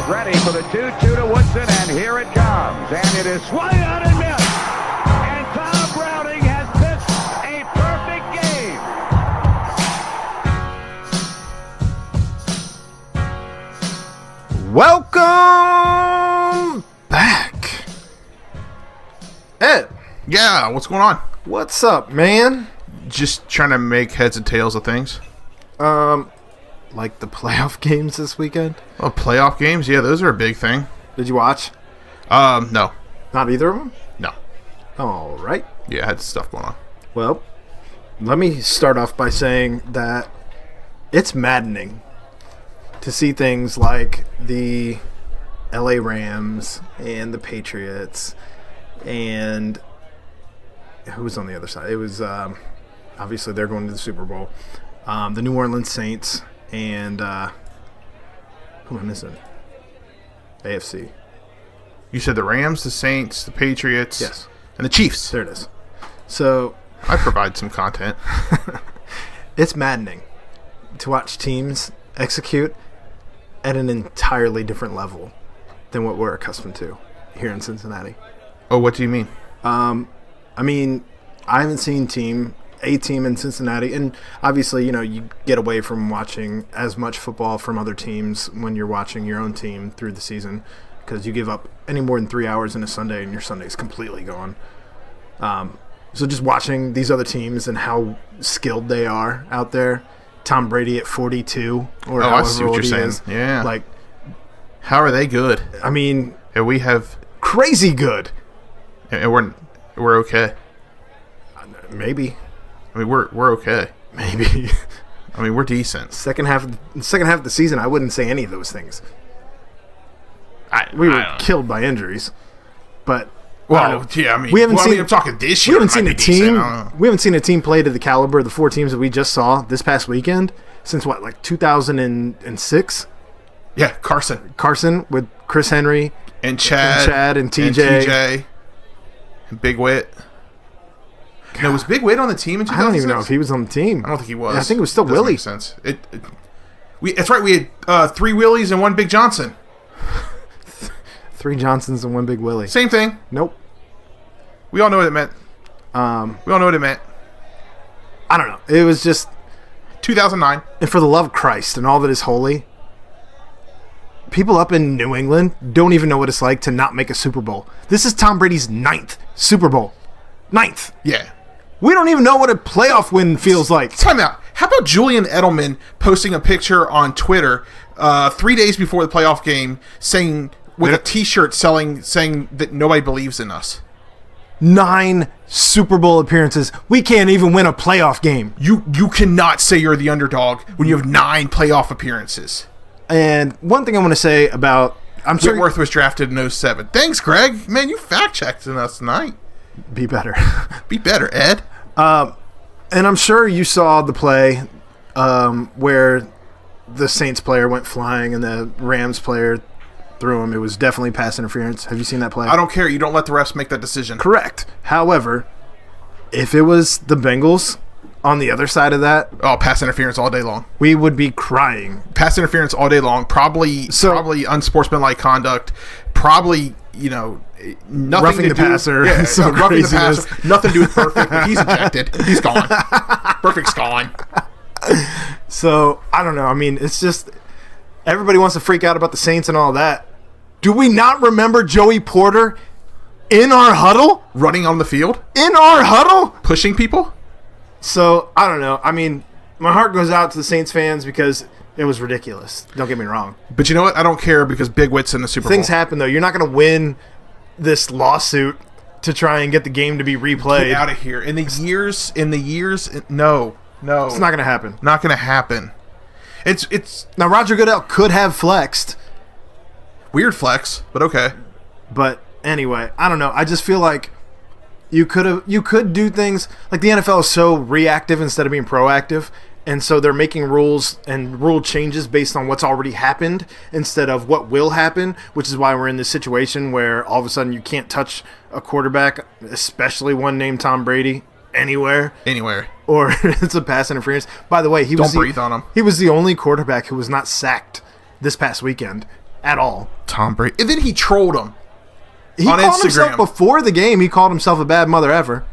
ready for the 2-2 to Woodson, and here it comes. And it is swung out and missed. And Tom Browning has pitched a perfect game. Welcome back. Ed. Yeah, what's going on? What's up, man? Just trying to make heads and tails of things. Like the playoff games this weekend? Oh, playoff games? Yeah, those are a big thing. Did you watch? No. Not either of them? No. All right. Yeah, I had stuff going on. Well, let me start off by saying that it's maddening to see things like the LA Rams and the Patriots and who was on the other side? It was obviously they're going to the Super Bowl. The New Orleans Saints and who am I missing? AFC. You said the Rams, the Saints, the Patriots, Yes, and the Chiefs. there it is. So I provide some content. it's maddening to watch teams execute at an entirely different level than what we're accustomed to here in Cincinnati. Oh, what do you mean? I mean, I haven't seen a team in Cincinnati, and obviously, you know, you get away from watching as much football from other teams when you're watching your own team through the season because you give up any more than 3 hours in a Sunday and your Sunday's completely gone. So just watching these other teams and how skilled they are out there. Tom Brady at 42 or I see what old you're he saying. is. Yeah. Like, how are they good? I mean, And we have, crazy good. and we're okay. Maybe. I mean, we're okay. Maybe. I mean, we're decent. Second half of the season, I wouldn't say any of those things. We were killed by injuries, but Well, yeah, I mean, we haven't seen. I'm talking this We year. haven't seen a might be decent, team. I don't know. We haven't seen a team play to the caliber of the four teams that we just saw this past weekend since what, like 2006. Yeah, Carson Carson with Chris Henry and Chad and TJ. And Big Wit. No, was Big Wit on the team in 2006? I don't even know if he was on the team. I don't think he was. I think it was still Doesn't Willie. Make sense. That's right. We had 3 Willies and 1 Big Johnson. 3 Johnsons and 1 Big Willie. Same thing. Nope. We all know what it meant. We all know what it meant. I don't know. It was just, 2009. and for the love of Christ and all that is holy, people up in New England don't even know what it's like to not make a Super Bowl. This is Tom Brady's 9th Super Bowl. 9th. Yeah. We don't even know what a playoff win feels like. Time out. How about Julian Edelman posting a picture on Twitter 3 days before the playoff game saying, with a T-shirt saying that nobody believes in us? 9 Super Bowl appearances. We can't even win a playoff game. You cannot say you're the underdog when you have 9 playoff appearances. And one thing I want to say about, I'm sure, Whitworth was drafted in 07. Thanks, Greg. Man, you fact-checked us tonight. be better. Be better, Ed. And I'm sure you saw the play where the Saints player went flying and the Rams player threw him. It was definitely pass interference. Have you seen that play? I don't care. You don't let the refs make that decision. Correct. However, if it was the Bengals on the other side of that, Oh, pass interference all day long. we would be crying. Pass interference all day long. Probably unsportsmanlike conduct. Probably, nothing Roughing to the do. passer. Yeah, Some roughing the craziness. passer. Nothing to do with Perfect. He's ejected. He's gone. Perfect's gone. So, I don't know. I mean, it's just everybody wants to freak out about the Saints and all that. Do we not remember Joey Porter in our huddle? Running on the field. In our huddle? Pushing people. So, I don't know. I mean, my heart goes out to the Saints fans because it was ridiculous. Don't get me wrong. But you know what? I don't care because Big Wit's in the Super Bowl. Things happen, though. You're not going to win this lawsuit to try and get the game to be replayed. Get out of here. In the years, no. It's not going to happen. Not going to happen. It's Now, Roger Goodell could have flexed, weird flex, but okay. but anyway, I don't know. I just feel like you could do things like the NFL is so reactive instead of being proactive, and so they're making rules and rule changes based on what's already happened instead of what will happen, which is why we're in this situation where all of a sudden you can't touch a quarterback, especially one named Tom Brady, anywhere, or it's a pass interference. By the way, Don't breathe on him. He was the only quarterback who was not sacked this past weekend at all. Tom Brady. And then he trolled him He on called himself Instagram. before the game. He called himself a bad mother ever.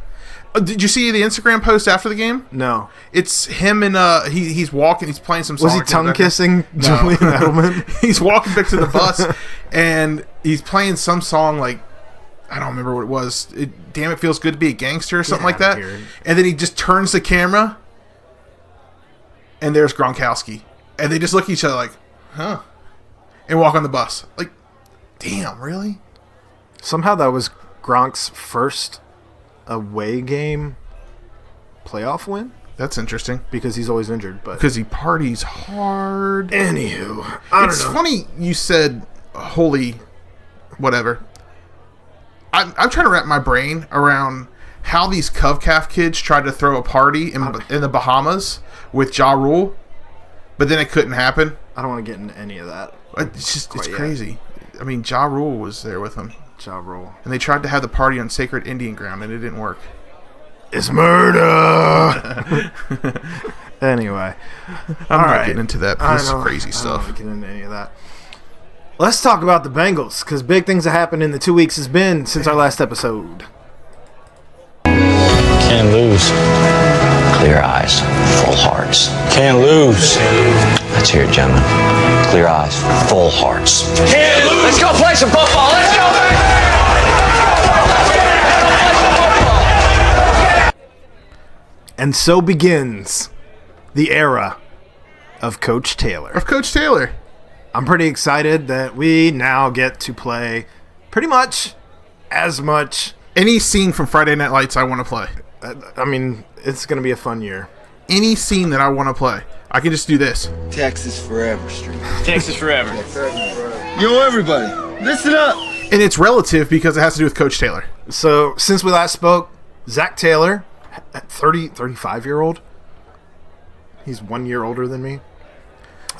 Did you see the Instagram post after the game? No. It's him and he's walking. He's playing some song. Was he tongue kissing Julian Edelman? He's walking back to the bus, and he's playing some song like, I don't remember what it was. Damn, it feels good to be a gangster or something like that. Here. And then he just turns the camera, and there's Gronkowski, and they just look at each other like, huh, and walk on the bus. Like, damn, really? Somehow that was Gronk's first away game playoff win That's interesting. because he's always injured. But Because he parties hard. anywho, I don't It's know. funny you said holy whatever. I'm trying to wrap my brain around how these CovCaf kids tried to throw a party in the Bahamas with Ja Rule, but then it couldn't happen. I don't want to get into any of that. It's Quite yet. crazy. I mean, Ja Rule was there with them, Ja Rule. and they tried to have the party on sacred Indian ground, and it didn't work. It's murder. Anyway, I'm all not right. getting into that I piece of know. crazy I don't stuff. want to get into any of that. Let's talk about the Bengals, because big things have happened in the 2 weeks has been since our last episode. Can't lose. Clear eyes, full hearts. Can't lose. Let's hear it, gentlemen. Clear eyes, full hearts. Can't lose. Let's go play some football. Let's go, And so begins the era of Coach Taylor. Of Coach Taylor. I'm pretty excited that we now get to play pretty much as much. Any scene from Friday Night Lights I want to play. I mean, it's going to be a fun year. Any scene that I want to play. I can just do this. Texas forever, street. Texas forever. Yo, everybody, listen up. And it's relative because it has to do with Coach Taylor. So, since we last spoke, Zach Taylor, 35-year-old. He's 1 year older than me.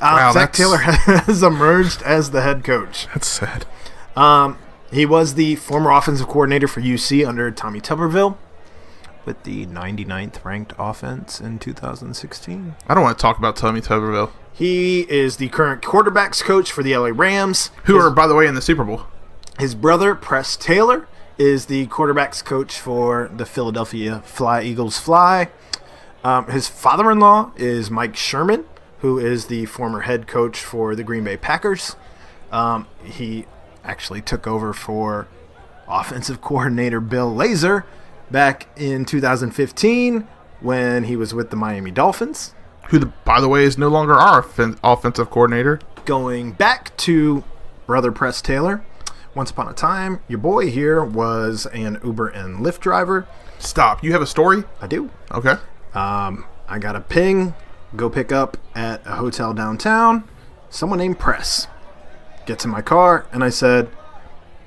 Wow, Zach that's- Taylor has emerged as the head coach. That's sad. He was the former offensive coordinator for UC under Tommy Tuberville with the 99th ranked offense in 2016. I don't want to talk about Tommy Tuberville, He is the current quarterbacks coach for the LA Rams. who are, by the way, in the Super Bowl. His brother, Press Taylor, is the quarterbacks coach for the Philadelphia Eagles Fly. His father-in-law is Mike Sherman, who is the former head coach for the Green Bay Packers. He actually took over for offensive coordinator Bill Lazor back in 2015 when he was with the Miami Dolphins. Who, by the way, is no longer our offensive coordinator. Going back to brother Press Taylor, once upon a time, your boy here was an Uber and Lyft driver. Stop. You have a story? I do. Okay. I got a ping, go pick up at a hotel downtown, someone named Press. Gets in my car, and I said,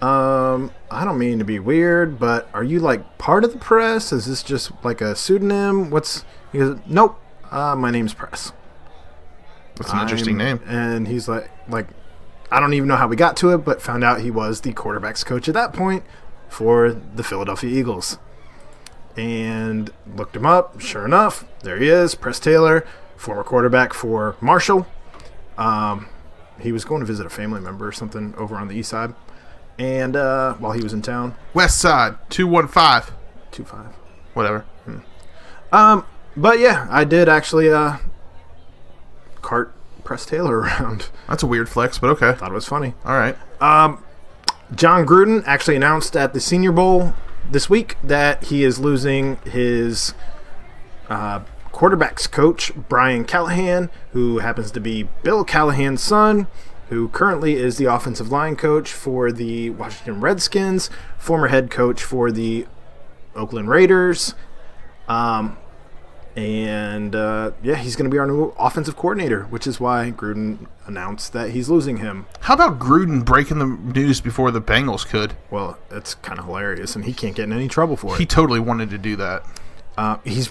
I don't mean to be weird, but are you like part of the press? Is this just like a pseudonym? He goes, nope, my name's Press. That's an interesting name. And he's like, I don't even know how we got to it, but found out he was the quarterback's coach at that point for the Philadelphia Eagles. And looked him up. Sure enough, there he is, Press Taylor, former quarterback for Marshall. He was going to visit a family member or something over on the east side. And while he was in town, West Side, 215. 2-5. Whatever. But yeah, I did actually cart Press Taylor around. That's a weird flex, but okay. Thought it was funny. All right. John Gruden actually announced at the Senior Bowl this week that he is losing his quarterbacks coach, Brian Callahan, who happens to be Bill Callahan's son, who currently is the offensive line coach for the Washington Redskins, former head coach for the Oakland Raiders. He's going to be our new offensive coordinator, which is why Gruden announced that he's losing him. How about Gruden breaking the news before the Bengals could? Well, it's kind of hilarious, and he can't get in any trouble for it. He totally wanted to do that. He's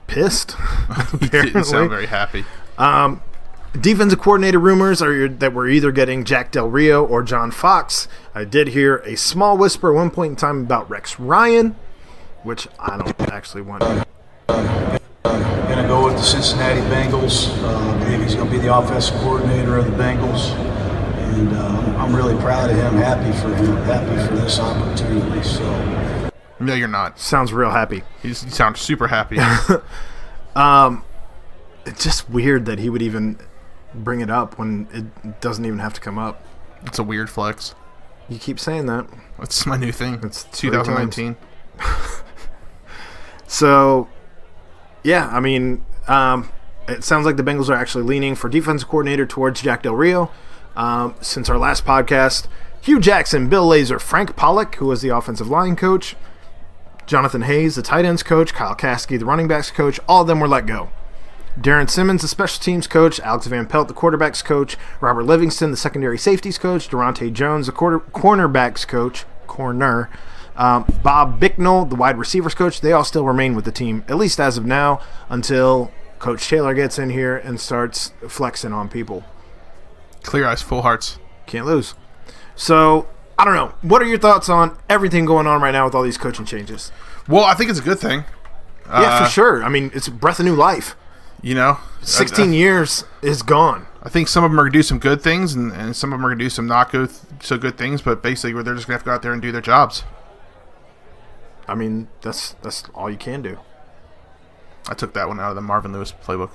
pissed. He didn't sound apparently. very happy. Defensive coordinator rumors are that we're either getting Jack Del Rio or John Fox. I did hear a small whisper at one point in time about Rex Ryan, which I don't actually want. Going to go with the Cincinnati Bengals. I believe he's going to be the offensive coordinator of the Bengals. And and I'm really proud of him, happy for him, happy for this opportunity. So. No, you're not. Sounds real happy. You sound super happy. It's just weird that he would even bring it up when it doesn't even have to come up. It's a weird flex. You keep saying that. It's my new thing. It's 2019. So, yeah, I mean, it sounds like the Bengals are actually leaning for defensive coordinator towards Jack Del Rio. Since our last podcast, Hugh Jackson, Bill Lazor, Frank Pollock, who was the offensive line coach, Jonathan Hayes, the tight ends coach, Kyle Kasky, the running backs coach, all of them were let go. Darren Simmons, the special teams coach, Alex Van Pelt, the quarterbacks coach, Robert Livingston, the secondary safeties coach, Durante Jones, the cornerbacks coach, Bob Bicknell, the wide receivers coach, they all still remain with the team, at least as of now, until Coach Taylor gets in here and starts flexing on people. Clear eyes, full hearts. Can't lose. So, I don't know. What are your thoughts on everything going on right now with all these coaching changes? Well, I think it's a good thing. Yeah, for sure. I mean, it's a breath of new life. 16 years is gone. I think some of them are going to do some good things, and some of them are going to do some not so good things, but basically they're just going to have to go out there and do their jobs. I mean, that's all you can do. I took that one out of the Marvin Lewis playbook.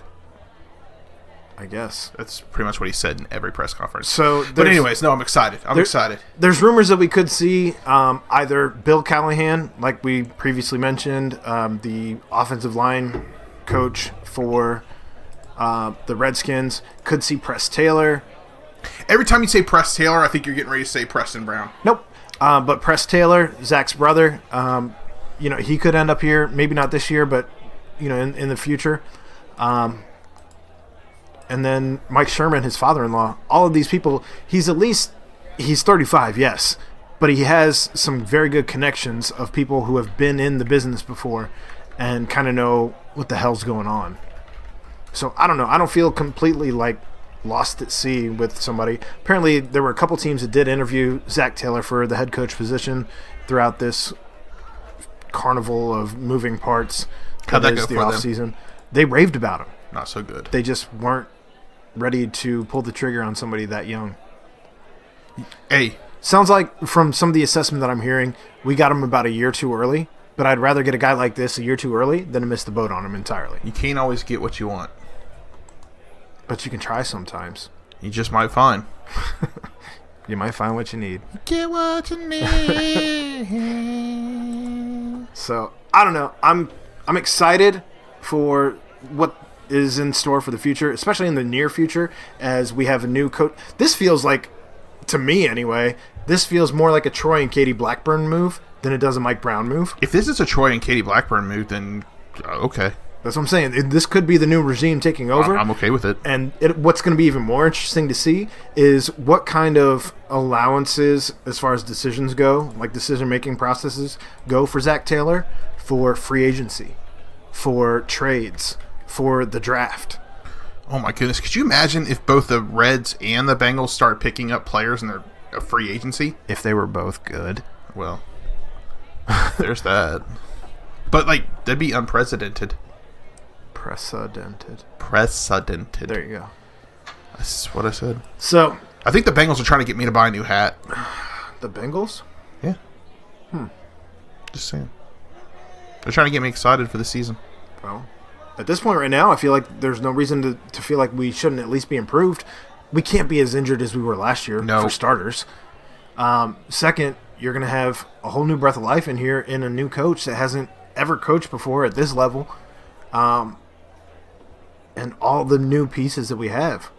I guess. That's pretty much what he said in every press conference. But anyways, no, I'm excited. I'm excited. There's rumors that we could see either Bill Callahan, like we previously mentioned, the offensive line coach for the Redskins, could see Press Taylor. Every time you say Press Taylor, I think you're getting ready to say Preston Brown. Nope. But Press Taylor, Zach's brother, he could end up here. Maybe not this year, but in the future. And then Mike Sherman, his father-in-law. All of these people. He's 35, yes, but he has some very good connections of people who have been in the business before and kind of know what the hell's going on. So I don't know. I don't feel completely lost at sea with somebody. Apparently, there were a couple teams that did interview Zach Taylor for the head coach position throughout this carnival of moving parts. How'd that go the for off them? Season. They raved about him. Not so good. They just weren't ready to pull the trigger on somebody that young. Hey. Sounds like from some of the assessment that I'm hearing, we got him about a year too early, but I'd rather get a guy like this a year too early than to miss the boat on him entirely. You can't always get what you want. But you can try sometimes. You just might find. You might find what you need. Get what you need. So, I don't know. I'm excited for what is in store for the future, especially in the near future, as we have a new coach. This feels like, to me anyway, this feels more like a Troy and Katie Blackburn move than it does a Mike Brown move. If this is a Troy and Katie Blackburn move, then okay. That's what I'm saying. This could be the new regime taking over. I'm okay with it. And what's going to be even more interesting to see is what kind of allowances, as far as decisions go, like decision-making processes, go for Zach Taylor for free agency, for trades, for the draft. Oh, my goodness. Could you imagine if both the Reds and the Bengals start picking up players in their free agency? If they were both good. Well, there's that. But, that'd be unprecedented. Precedented. There you go. That's what I said. So, I think the Bengals are trying to get me to buy a new hat. The Bengals? Yeah. Just saying. They're trying to get me excited for the season. Well, at this point right now, I feel like there's no reason to feel like we shouldn't at least be improved. We can't be as injured as we were last year, for starters. Second, you're going to have a whole new breath of life in here in a new coach that hasn't ever coached before at this level. And all the new pieces that we have.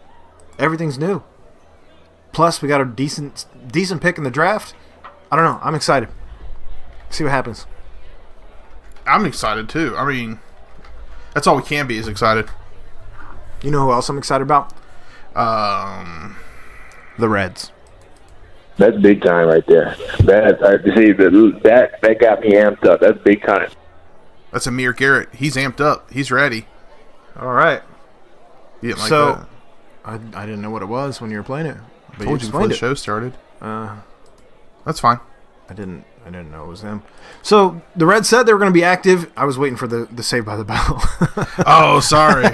Everything's new. Plus, we got a decent pick in the draft. I don't know. I'm excited. See what happens. I'm excited, too. I mean, that's all we can be is excited. You know who else I'm excited about? The Reds. That's big time right there. That got me amped up. That's big time. That's Amir Garrett. He's amped up. He's ready. All right. You didn't like so, that? I didn't know what it was when you were playing it. But Told you before the show started. That's fine. I didn't know it was him. So the Reds said they were going to be active. I was waiting for the save by the bell. Oh, sorry.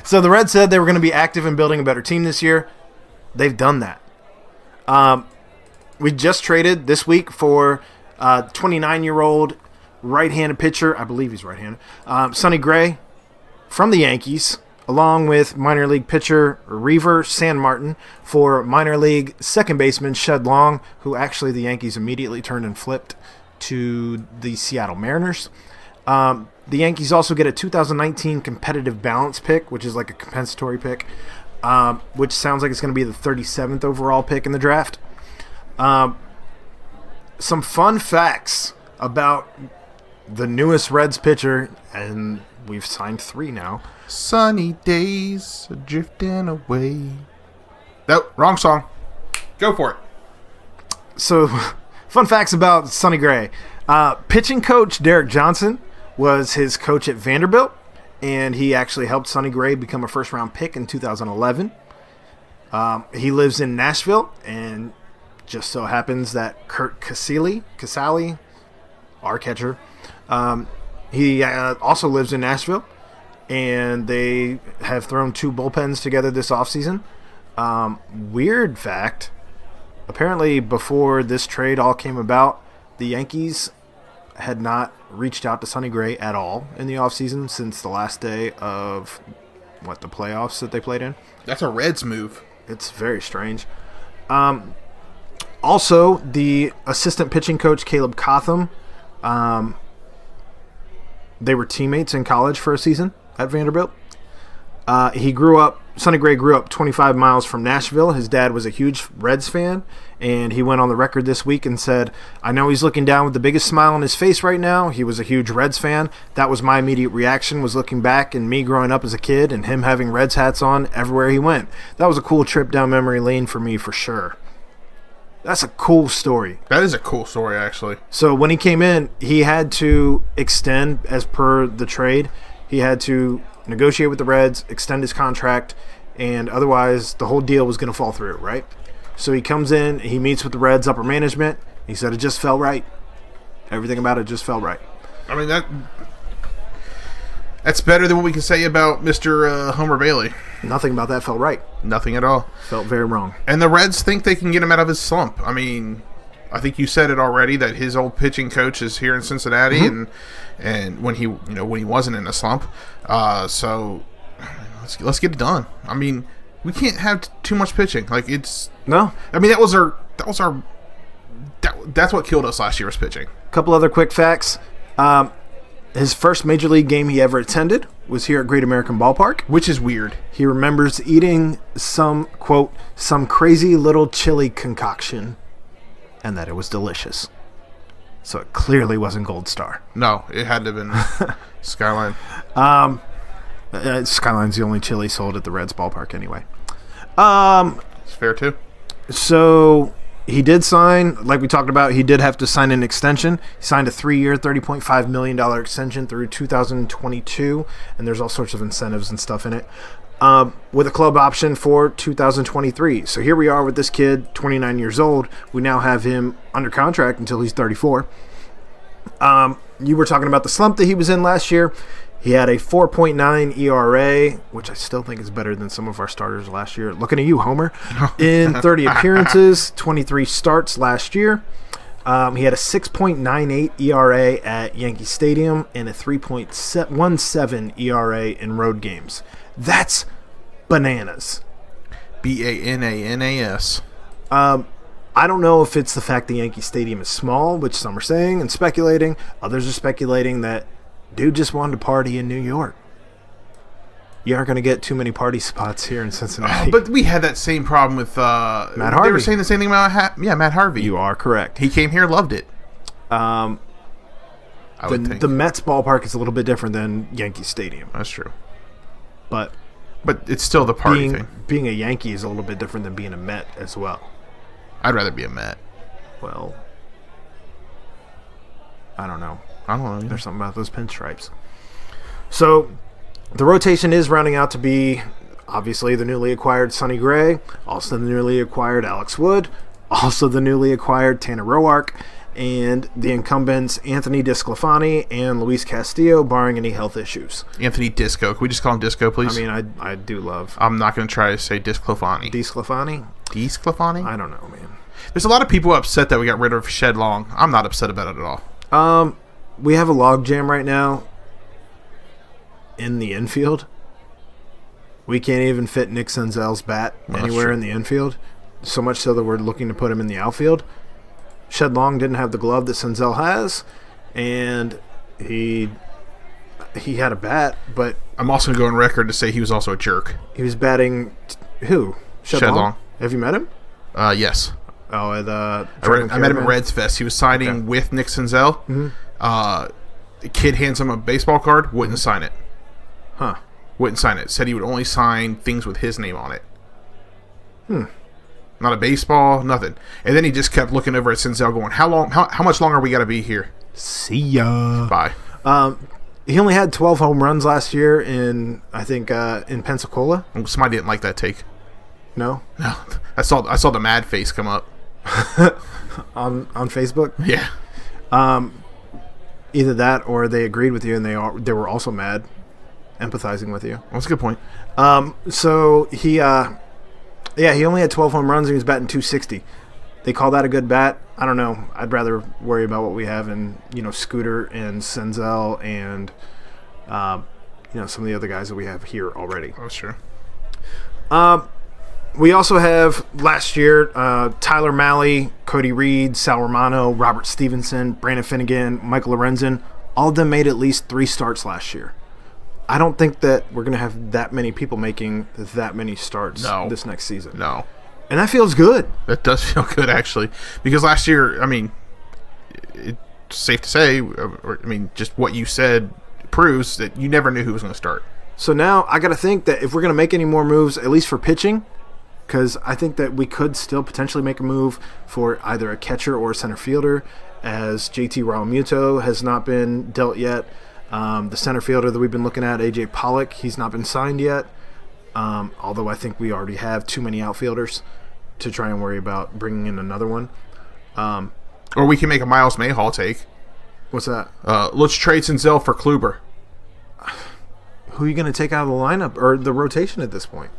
So the Reds said they were going to be active in building a better team this year. They've done that. We just traded this week for 29-year-old right-handed pitcher. I believe he's right-handed. Sonny Gray from the Yankees, along with minor league pitcher Reaver Sanmartin for minor league second baseman Shed Long, who actually the Yankees immediately turned and flipped to the Seattle Mariners. The Yankees also get a 2019 competitive balance pick, which is like a compensatory pick, which sounds like it's going to be the 37th overall pick in the draft. Some fun facts about the newest Reds pitcher, and we've signed 3 now. Sunny days are drifting away. Nope, wrong song. Go for it. So, fun facts about Sonny Gray. Pitching coach Derek Johnson was his coach at Vanderbilt, and he actually helped Sonny Gray become a first-round pick in 2011. He lives in Nashville, and just so happens that Kurt Casale, our catcher, he also lives in Nashville, and they have thrown 2 bullpens together this offseason. Weird fact, apparently before this trade all came about, the Yankees had not reached out to Sonny Gray at all in the offseason since the last day of, the playoffs that they played in. That's a Reds move. It's very strange. Also, the assistant pitching coach, Caleb Cotham, they were teammates in college for a season at Vanderbilt. Sonny Gray grew up 25 miles from Nashville. His dad was a huge Reds fan, and he went on the record this week and said, "I know he's looking down with the biggest smile on his face right now. He was a huge Reds fan. That was my immediate reaction, was looking back and me growing up as a kid and him having Reds hats on everywhere he went. That was a cool trip down memory lane for me for sure." That's a cool story. That is a cool story, actually. So when he came in, he had to extend, as per the trade, he had to negotiate with the Reds, extend his contract, and otherwise the whole deal was going to fall through, right? So he comes in, he meets with the Reds upper management. He said it just felt right. Everything about it just felt right. I mean, that's better than what we can say about Mr. Homer Bailey. Nothing about that felt right. Nothing at all. Felt very wrong. And the Reds think they can get him out of his slump. I mean, I think you said it already that his old pitching coach is here in Cincinnati, and when he wasn't in a slump. So let's get it done. I mean, we can't have too much pitching. No. I mean, that's what killed us last year was pitching. A couple other quick facts. His first major league game he ever attended was here at Great American Ballpark, Which is weird. He remembers eating some, quote, some crazy little chili concoction, and that it was delicious. So it clearly wasn't Gold Star. No, it had to have been Skyline. Skyline's the only chili sold at the Reds ballpark anyway. It's fair, too. So he did sign, like we talked about, he did have to sign an extension. He signed a 3-year, $30.5 million extension through 2022, and there's all sorts of incentives and stuff in it, with a club option for 2023. So here we are with this kid, 29 years old. We now have him under contract until he's 34. You were talking about the slump that he was in last year. He had a 4.9 ERA, which I still think is better than some of our starters last year. Looking at you, Homer. In 30 appearances, 23 starts last year. He had a 6.98 ERA at Yankee Stadium and a 3.17 ERA in road games. That's bananas. Bananas. I don't know if it's the fact the Yankee Stadium is small, which some are saying and speculating. Others are speculating that dude just wanted to party in New York. You aren't going to get too many party spots here in Cincinnati. But we had that same problem with Matt Harvey. They were saying the same thing about Matt Harvey. You are correct. He came here, loved it. I would think the Mets ballpark is a little bit different than Yankee Stadium. That's true. But it's still the party thing. Being a Yankee is a little bit different than being a Met as well. I'd rather be a Met. Well, I don't know. There's something about those pinstripes. So the rotation is rounding out to be obviously the newly acquired Sonny Gray, also the newly acquired Alex Wood, also the newly acquired Tanner Roark, and the incumbents Anthony DeSclafani and Luis Castillo, barring any health issues. Anthony Disco. Can we just call him Disco, please? I mean, I do love. I'm not going to try to say DeSclafani. DeSclafani? DeSclafani? I don't know, man. There's a lot of people upset that we got rid of Shed Long. I'm not upset about it at all. We have a log jam right now in the infield. We can't even fit Nick Senzel's bat anywhere in the infield. So much so that we're looking to put him in the outfield. Shed Long didn't have the glove that Senzel has, and he had a bat, but I'm also going to go on record to say he was also a jerk. he was batting who? Shed Long. Have you met him? Yes. Oh, at I met him at Reds Fest. He was signing with Nick Senzel. Mm-hmm. The kid hands him a baseball card, wouldn't sign it. Huh. Wouldn't sign it. Said he would only sign things with his name on it. Not a baseball, nothing. And then he just kept looking over at Senzel going, how much longer we got to be here? See ya. Bye. He only had 12 home runs last year in, I think, in Pensacola. Somebody didn't like that take. No? No. I saw the mad face come up. On Facebook? Yeah. Either that or they agreed with you and they were also mad, empathizing with you. That's a good point. So he only had 12 home runs and he was batting .260. They call that a good bat? I don't know. I'd rather worry about what we have in, Scooter and Senzel and, some of the other guys that we have here already. Oh, sure. We also have last year Tyler Malley, Cody Reed, Sal Romano, Robert Stevenson, Brandon Finnegan, Michael Lorenzen. All of them made at least 3 starts last year. I don't think that we're going to have that many people making that many starts this next season. No. And that feels good. That does feel good, actually. Because last year, I mean, it's safe to say, just what you said proves that you never knew who was going to start. So now I got to think that if we're going to make any more moves, at least for pitching, because I think that we could still potentially make a move for either a catcher or a center fielder, as JT Realmuto has not been dealt yet. The center fielder that we've been looking at, AJ Pollock, he's not been signed yet. Although I think we already have too many outfielders to try and worry about bringing in another one. Or we can make a Miles Mayhall take. What's that? Let's trade Senzel for Kluber. Who are you going to take out of the lineup or the rotation at this point?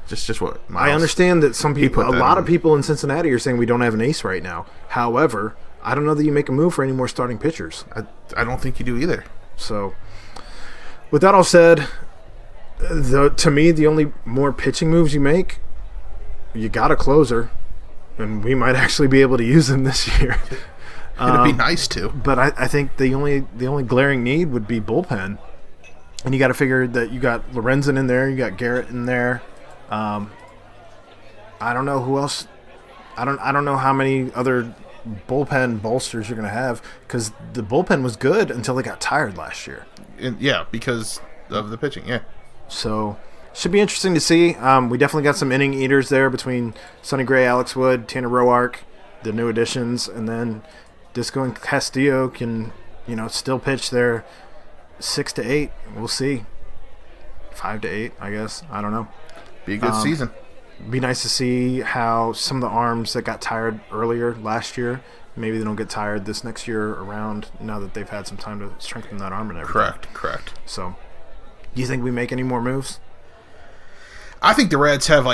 Just what Miles, I understand that some people, a lot of in. people in Cincinnati are saying we don't have an ace right now. However, I don't know that you make a move for any more starting pitchers. I don't think you do either. So, with that all said, to me, the only more pitching moves you make, you got a closer, and we might actually be able to use him this year. It'd be nice to. But I think the only glaring need would be bullpen. And you got to figure that you got Lorenzen in there, you got Garrett in there. I don't know who else. I don't know how many other bullpen bolsters you're going to have, because the bullpen was good until they got tired last year. Because of the pitching. Yeah. So should be interesting to see. We definitely got some inning eaters there between Sonny Gray, Alex Wood, Tanner Roark, the new additions, and then Disco and Castillo can still pitch their 6 to 8. We'll see. 5 to 8, I guess. I don't know. Be a good season. Be nice to see how some of the arms that got tired earlier last year, maybe they don't get tired this next year around, now that they've had some time to strengthen that arm and everything. Correct. So, do you think we make any more moves? I think the Reds have,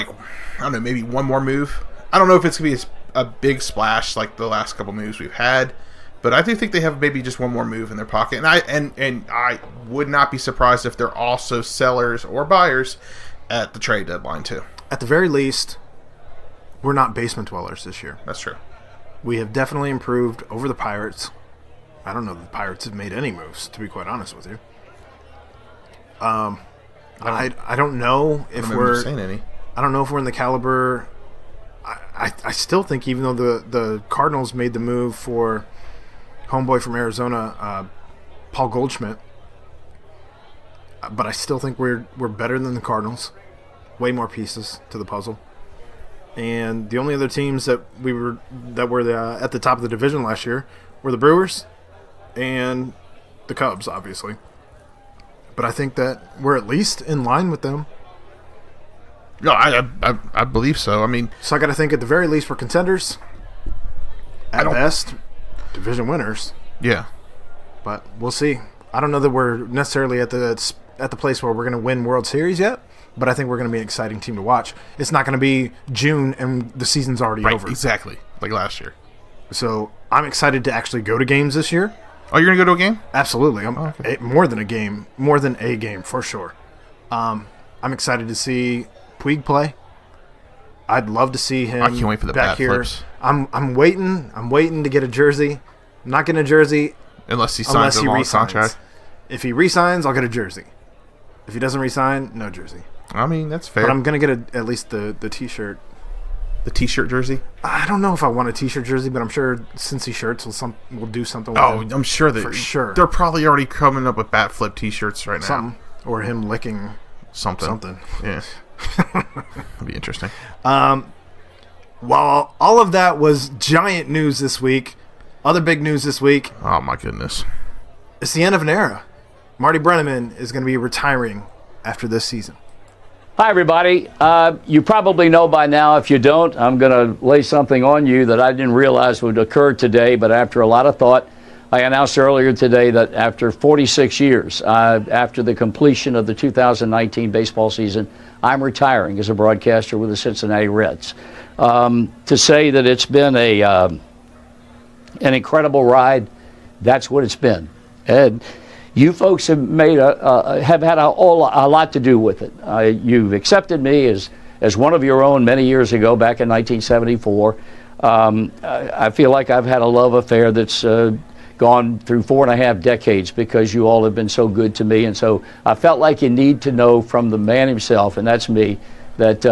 maybe one more move. I don't know if it's going to be a big splash like the last couple moves we've had, but I do think they have maybe just one more move in their pocket. And I would not be surprised if they're also sellers or buyers at the trade deadline too. At the very least, we're not basement dwellers this year. That's true. We have definitely improved over the Pirates. I don't know that the Pirates have made any moves, to be quite honest with you. I don't know if we're saying any. I don't know if we're in the caliber. I still think, even though the Cardinals made the move for homeboy from Arizona, Paul Goldschmidt, but I still think we're better than the Cardinals. Way more pieces to the puzzle. And the only other teams that were at the top of the division last year were the Brewers and the Cubs, obviously. But I think that we're at least in line with them. No, I believe so. So I got to think at the very least we're contenders. At best, division winners. Yeah. But we'll see. I don't know that we're necessarily at the place where we're going to win World Series yet. but I think we're going to be an exciting team to watch. It's not going to be June and the season's already over. Exactly, like last year. So I'm excited to actually go to games this year. Oh, you're going to go to a game? Absolutely. Okay. More than a game for sure. I'm excited to see Puig play. I'd love to see him. I can't wait for the back bat here. flips. I'm waiting to get a jersey. I'm not getting a jersey Unless he signs a long contract. If he re-signs, I'll get a jersey. If he doesn't re-sign, no jersey. I mean, that's fair. But I'm going to get at least the T-shirt. The T-shirt jersey? I don't know if I want a T-shirt jersey, but I'm sure Cincy shirts will do something with him. I'm sure for sure. They're probably already coming up with bat flip T-shirts right now. Something. Or him licking something. Yeah. That'd be interesting. While all of that was giant news this week, other big news this week. Oh, my goodness. It's the end of an era. Marty Brennaman is going to be retiring after this season. Hi, everybody. You probably know by now. If you don't, I'm going to lay something on you that I didn't realize would occur today, but after a lot of thought, I announced earlier today that after 46 years, after the completion of the 2019 baseball season, I'm retiring as a broadcaster with the Cincinnati Reds. To say that it's been an incredible ride, that's what it's been. And you folks have have had a lot to do with it. You've accepted me as one of your own many years ago, back in 1974. I feel like I've had a love affair that's gone through 4.5 decades because you all have been so good to me. And so I felt like you need to know from the man himself, and that's me, that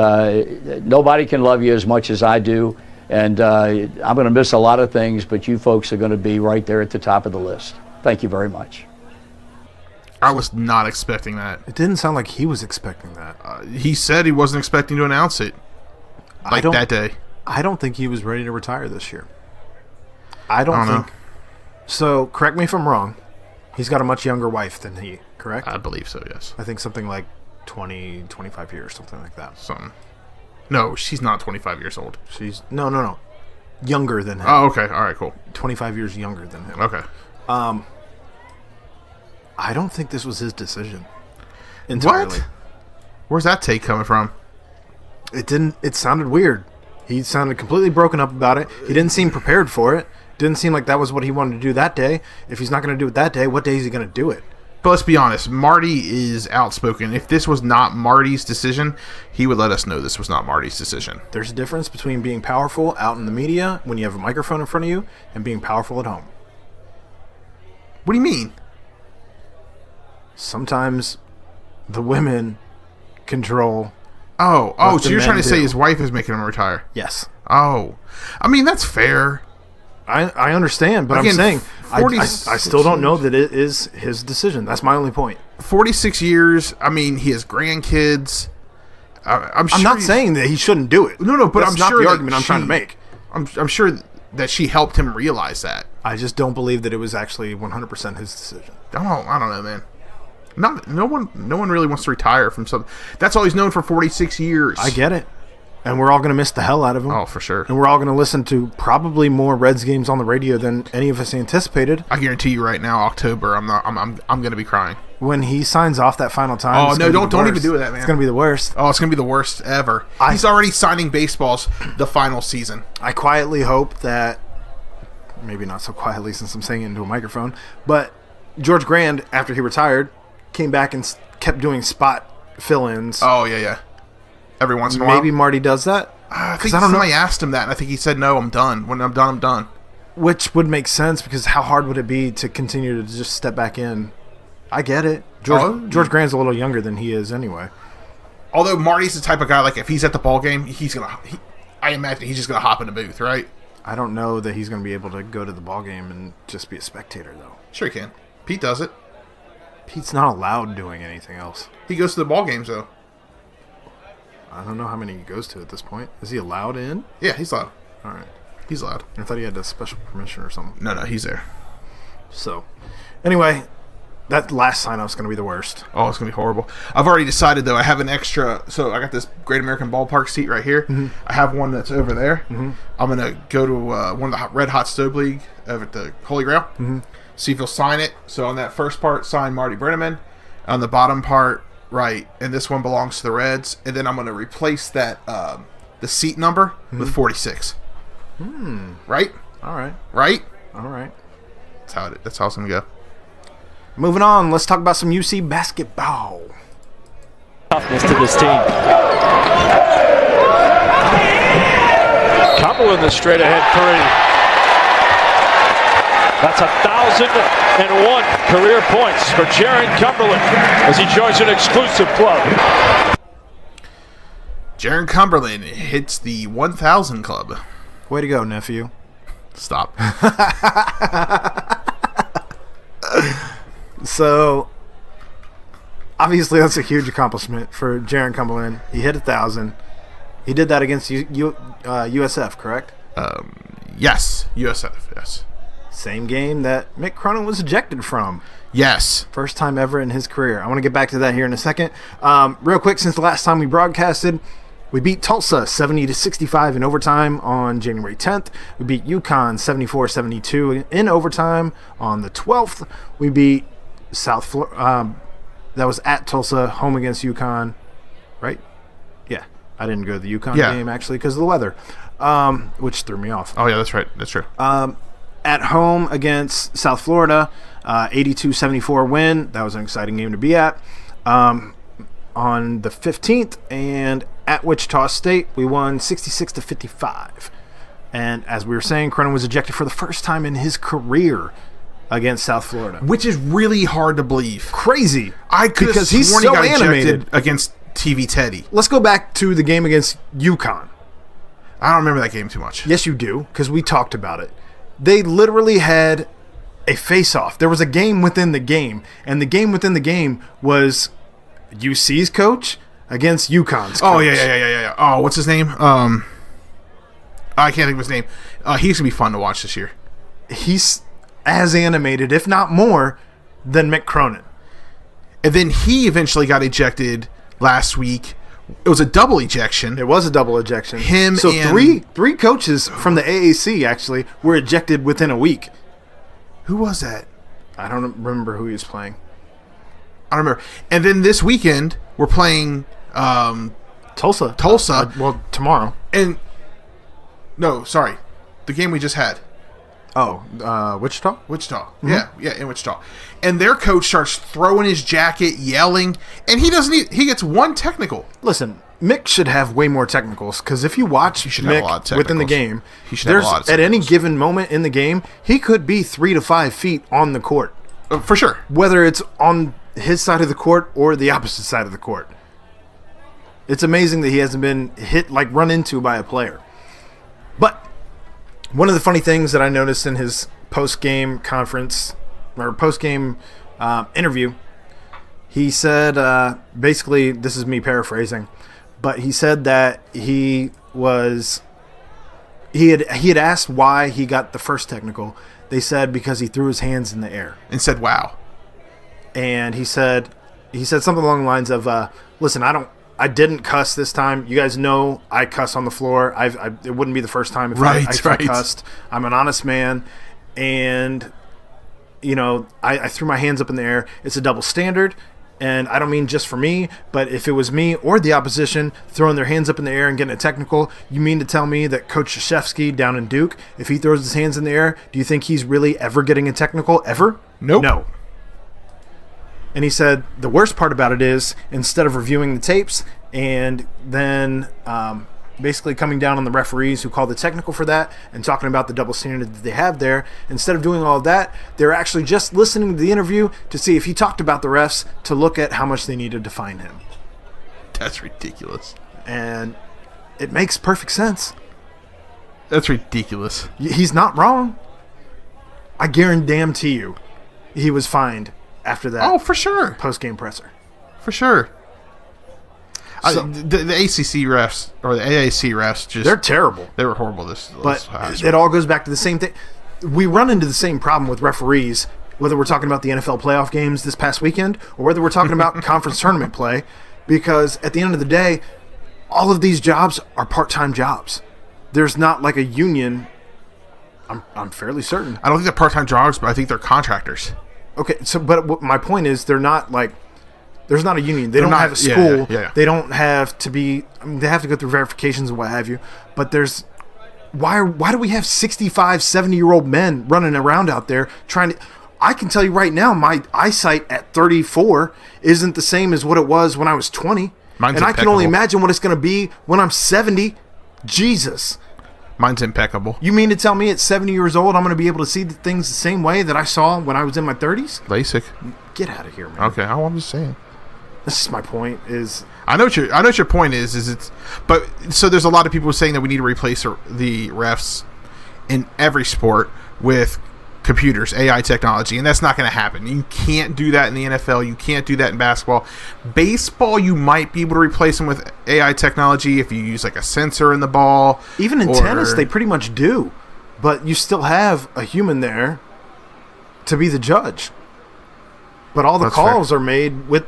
nobody can love you as much as I do. And I'm going to miss a lot of things, but you folks are going to be right there at the top of the list. Thank you very much. I was not expecting that. It didn't sound like he was expecting that. He said he wasn't expecting to announce it that day. I don't think he was ready to retire this year. I don't think. Know. So, correct me if I'm wrong. He's got a much younger wife than he, correct? I believe so, yes. I think something like 20, 25 years, something like that. Something. No, she's not 25 years old. She's no. Younger than him. Oh, okay. All right, cool. 25 years younger than him. Okay. I don't think this was his decision entirely. What? Where's that take coming from? It sounded weird. He sounded completely broken up about it. He didn't seem prepared for it. Didn't seem like that was what he wanted to do that day. If he's not going to do it that day, what day is he going to do it? But let's be honest, Marty is outspoken. If this was not Marty's decision, he would let us know this was not Marty's decision. There's a difference between being powerful out in the media when you have a microphone in front of you and being powerful at home. What do you mean? Sometimes the women control. Oh, so you're trying to say his wife is making him retire? Yes. Oh. I mean, that's fair. I understand, but again, I'm saying I still don't know that it is his decision. That's my only point. 46 years. I mean, he has grandkids. I'm not saying that he shouldn't do it. No, but that's I'm not sure the argument I'm trying to make. I'm sure that she helped him realize that. I just don't believe that it was actually 100% his decision. I don't know, man. No one really wants to retire from something. That's all he's known for 46 years. I get it. And we're all going to miss the hell out of him. Oh, for sure. And we're all going to listen to probably more Reds games on the radio than any of us anticipated. I guarantee you right now, October, I'm going to be crying. When he signs off that final time. Oh, no, don't even do that, man. It's going to be the worst. Oh, it's going to be the worst ever. He's already signing baseballs the final season. I quietly hope that, maybe not so quietly since I'm saying it into a microphone, but George Grand, after he retired, came back and kept doing spot fill-ins. Oh, yeah. Every once in a while. Maybe Marty does that. I think somebody asked him that, and I think he said, no, I'm done. When I'm done, I'm done. Which would make sense, because how hard would it be to continue to just step back in? I get it. George Grand's a little younger than he is anyway. Although Marty's the type of guy, like, if he's at the ball game, I imagine he's just going to hop in the booth, right? I don't know that he's going to be able to go to the ball game and just be a spectator, though. Sure he can. Pete does it. Pete's not allowed doing anything else. He goes to the ball games, though. I don't know how many he goes to at this point. Is he allowed in? Yeah, he's allowed. All right. He's allowed. I thought he had a special permission or something. No, he's there. So, anyway, that last sign-off's going to be the worst. Oh, it's going to be horrible. I've already decided, though, I have an extra... So, I got this Great American Ballpark seat right here. Mm-hmm. I have one that's over there. Mm-hmm. I'm going to go to one of the Red Hot Stove League over at the Holy Grail. Mm-hmm. See if he'll sign it. So, on that first part, sign Marty Brennaman. On the bottom part, Right, and this one belongs to the Reds, and then I'm going to replace that the seat number with 46. Right? All right. Right? All right. That's how it's going to go. Moving on, let's talk about some UC basketball. Toughness to this team. Cumberland the straight ahead three. That's 1,001 career points for Jaron Cumberland as he joins an exclusive club. Jaron Cumberland hits the 1,000 club. Way to go, nephew. Stop. So, obviously, that's a huge accomplishment for Jaron Cumberland. He hit 1,000. He did that against USF, correct? Yes. USF, yes. Same game that Mick Cronin was ejected from. Yes. First time ever in his career. I want to get back to that here in a second. Real quick, since the last time we broadcasted, we beat Tulsa 70-65 in overtime on January 10th. We beat UConn 74-72 in overtime on the 12th. We beat South Florida. That was at Tulsa, home against UConn, right? Yeah. I didn't go to the UConn game, actually, because of the weather, which threw me off. Oh, yeah, that's right. That's true. At home against South Florida, 82-74 win. That was an exciting game to be at. On the 15th, and at Wichita State, we won 66-55. And as we were saying, Cronin was ejected for the first time in his career against South Florida, which is really hard to believe. Crazy. I could have sworn he's so he got animated ejected against TV Teddy. Let's go back to the game against UConn. I don't remember that game too much. Yes, you do, because we talked about it. They literally had a face-off. There was a game within the game, and the game within the game was UC's coach against UConn's coach. Oh, yeah. Oh, what's his name? I can't think of his name. He's going to be fun to watch this year. He's as animated, if not more, than Mick Cronin. And then he eventually got ejected last week. It was a double ejection. It was a double ejection. So three coaches from the AAC actually were ejected within a week. Who was that? I don't remember who he was playing. I don't remember. And then this weekend we're playing Tulsa. Well, tomorrow. And no, sorry, the game we just had. Oh, Wichita? Wichita. Mm-hmm. Yeah, in Wichita. And their coach starts throwing his jacket, yelling, and he gets one technical. Listen, Mick should have way more technicals, because if you watch Mick within the game, at any given moment in the game, he could be 3 to 5 feet on the court. For sure. Whether it's on his side of the court or the opposite side of the court. It's amazing that he hasn't been run into by a player. But one of the funny things that I noticed in his post-game conference or post-game interview, he said, basically, this is me paraphrasing, but he said that he had asked why he got the first technical. They said because he threw his hands in the air and said, "Wow." And he said something along the lines of, "Listen, I didn't cuss this time. You guys know I cuss on the floor. It wouldn't be the first time if I cussed. I'm an honest man, and I threw my hands up in the air. It's a double standard, and I don't mean just for me, but if it was me or the opposition throwing their hands up in the air and getting a technical, you mean to tell me that Coach Krzyzewski down in Duke, if he throws his hands in the air, do you think he's really ever getting a technical ever? Nope. No." And he said the worst part about it is, instead of reviewing the tapes and then basically coming down on the referees who called the technical for that and talking about the double standard that they have there, instead of doing all of that, they're actually just listening to the interview to see if he talked about the refs to look at how much they needed to fine him. That's ridiculous. And it makes perfect sense. That's ridiculous. He's not wrong. I guarantee you he was fined after that. Oh, for sure. Post-game presser. For sure. So, the ACC refs or the AAC refs they're terrible. They were horrible But it all goes back to the same thing. We run into the same problem with referees, whether we're talking about the NFL playoff games this past weekend or whether we're talking about conference tournament play, because at the end of the day, all of these jobs are part-time jobs. There's not like a union. I'm fairly certain. I don't think they're part-time jobs, but I think they're contractors. Okay, but my point is they're not like There's not a union. They don't have a school. They don't have to be. I mean, they have to go through verifications and what have you. But there's why do we have 65, 70-year-old men running around out there trying to? I can tell you right now, my eyesight at 34 isn't the same as what it was when I was 20. Mine's and I can only imagine what it's going to be when I'm 70. Jesus. Mine's impeccable. You mean to tell me at 70 years old I'm going to be able to see things the same way that I saw when I was in my 30s? LASIK. Get out of here, man. Okay, I'm just saying. This is my point. I know what your point is. But so there's a lot of people saying that we need to replace the refs in every sport with computers, AI technology, and that's not going to happen. You can't do that in the NFL. You can't do that in basketball. Baseball, you might be able to replace them with AI technology if you use like a sensor in the ball. Even in tennis, they pretty much do, but you still have a human there to be the judge. But all the calls are made with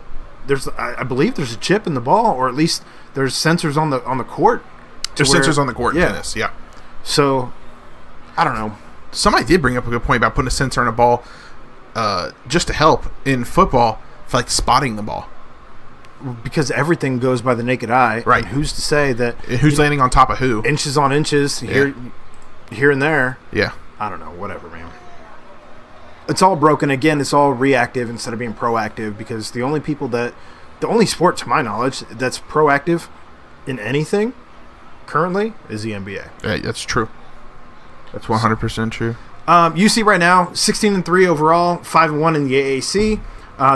I believe there's a chip in the ball, or at least there's sensors on the court. There's sensors on the court in tennis, yeah. So I don't know. Somebody did bring up a good point about putting a sensor on a ball just to help in football for like spotting the ball. Because everything goes by the naked eye. Right. And who's to say that... Who's landing on top of who? Inches on inches, here and there. Yeah. I don't know, whatever, man. It's all broken. Again, it's all reactive instead of being proactive, because the only sport, to my knowledge, that's proactive in anything currently is the NBA. Yeah, that's true. That's 100% true. UC right now, 16-3 overall, 5-1 in the AAC.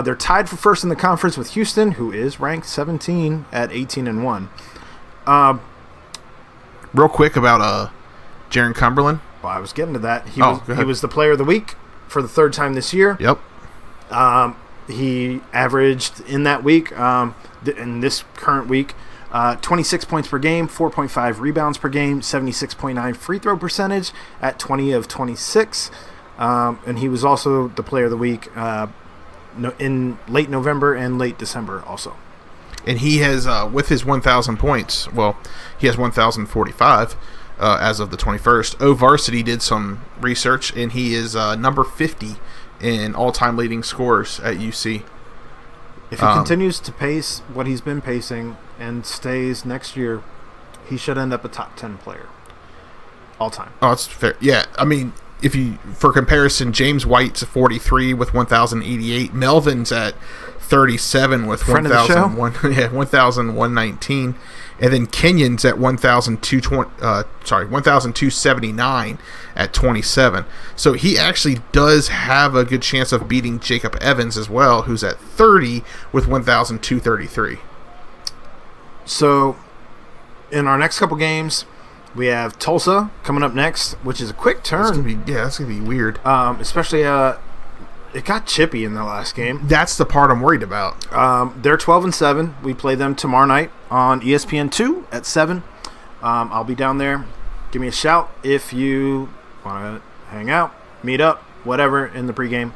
They're tied for first in the conference with Houston, who is ranked 17 at 18-1. Real quick about Jaron Cumberland. Well, I was getting to that. He was the player of the week for the third time this year. Yep. He averaged in that week, in this current week, 26 points per game, 4.5 rebounds per game, 76.9 free throw percentage at 20 of 26. And he was also the player of the week in late November and late December also. And he has, with his 1,000 points, well, he has 1,045 as of the 21st. O-Varsity did some research, and he is number 50 in all-time leading scorers at UC. If he continues to pace what he's been pacing and stays next year, he should end up a top 10 player all time. Oh, that's fair. Yeah, I mean, for comparison, James White's 43 with 1,088. Melvin's at 37 with 1,119. And then Kenyon's at 1,279 at 27. So he actually does have a good chance of beating Jacob Evans as well, who's at 30 with 1,233. So in our next couple games, we have Tulsa coming up next, which is a quick turn. That's going to be weird. Especially it got chippy in the last game. That's the part I'm worried about. They're 12-7. We play them tomorrow night on ESPN2 at 7. I'll be down there. Give me a shout if you want to hang out, meet up, whatever in the pregame.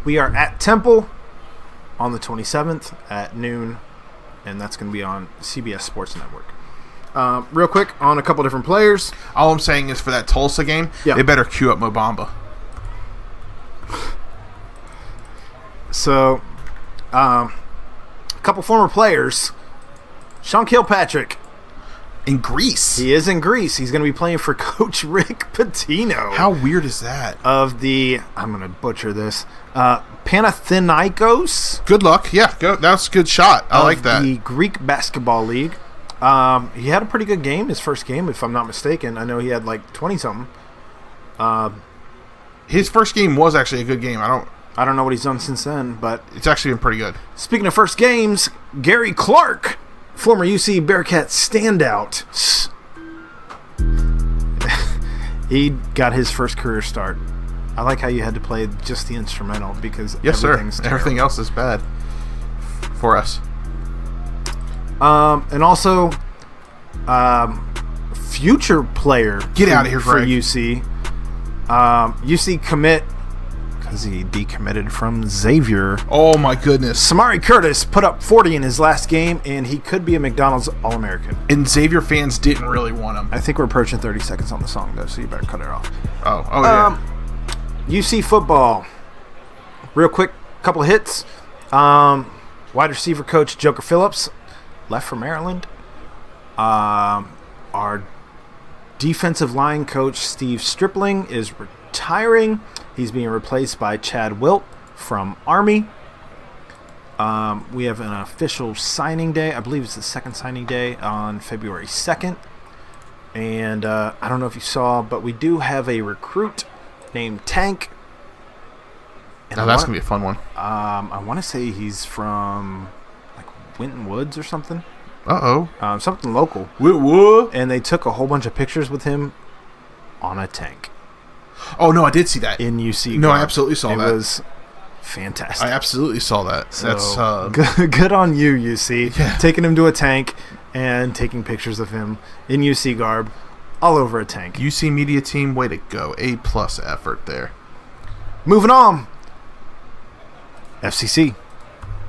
We are at Temple on the 27th at noon, and that's going to be on CBS Sports Network. Real quick on a couple different players. All I'm saying is for that Tulsa game, they better queue up Mo Bamba. So, a couple former players. Sean Kilpatrick. In Greece. He is in Greece. He's going to be playing for Coach Rick Pitino. How weird is that? Of the, I'm going to butcher this, Panathinaikos. Good luck. Yeah, that's a good shot. I like that. The Greek Basketball League. He had a pretty good game, his first game, if I'm not mistaken. I know he had like 20-something. His first game was actually a good game. I don't know what he's done since then, but it's actually been pretty good. Speaking of first games, Gary Clark, former UC Bearcat standout. He got his first career start. I like how you had to play just the instrumental because everything else is bad for us. And also, future player. Get out of here, for Greg. UC. UC commit because he decommitted from Xavier. Oh my goodness! Samari Curtis put up 40 in his last game, and he could be a McDonald's All-American. And Xavier fans didn't really want him. I think we're approaching 30 seconds on the song, though, so you better cut it off. Oh yeah. UC football. Real quick, couple of hits. Wide receiver coach Joker Phillips left for Maryland. Our defensive line coach Steve Stripling is retiring. He's being replaced by Chad Wilt from Army. We have an official signing day. I believe it's the second signing day on February 2nd. And I don't know if you saw, but we do have a recruit named Tank. And Now that's going to be a fun one. I want to say he's from like Winton Woods or something. Uh-oh. Something local. What? And they took a whole bunch of pictures with him on a tank. Oh, no, I did see that. In UC. No, I absolutely saw that. It was fantastic. I absolutely saw that. So, that's good on you, UC. Yeah. Taking him to a tank and taking pictures of him in UC garb all over a tank. UC media team, way to go. A+ effort there. Moving on. FCC.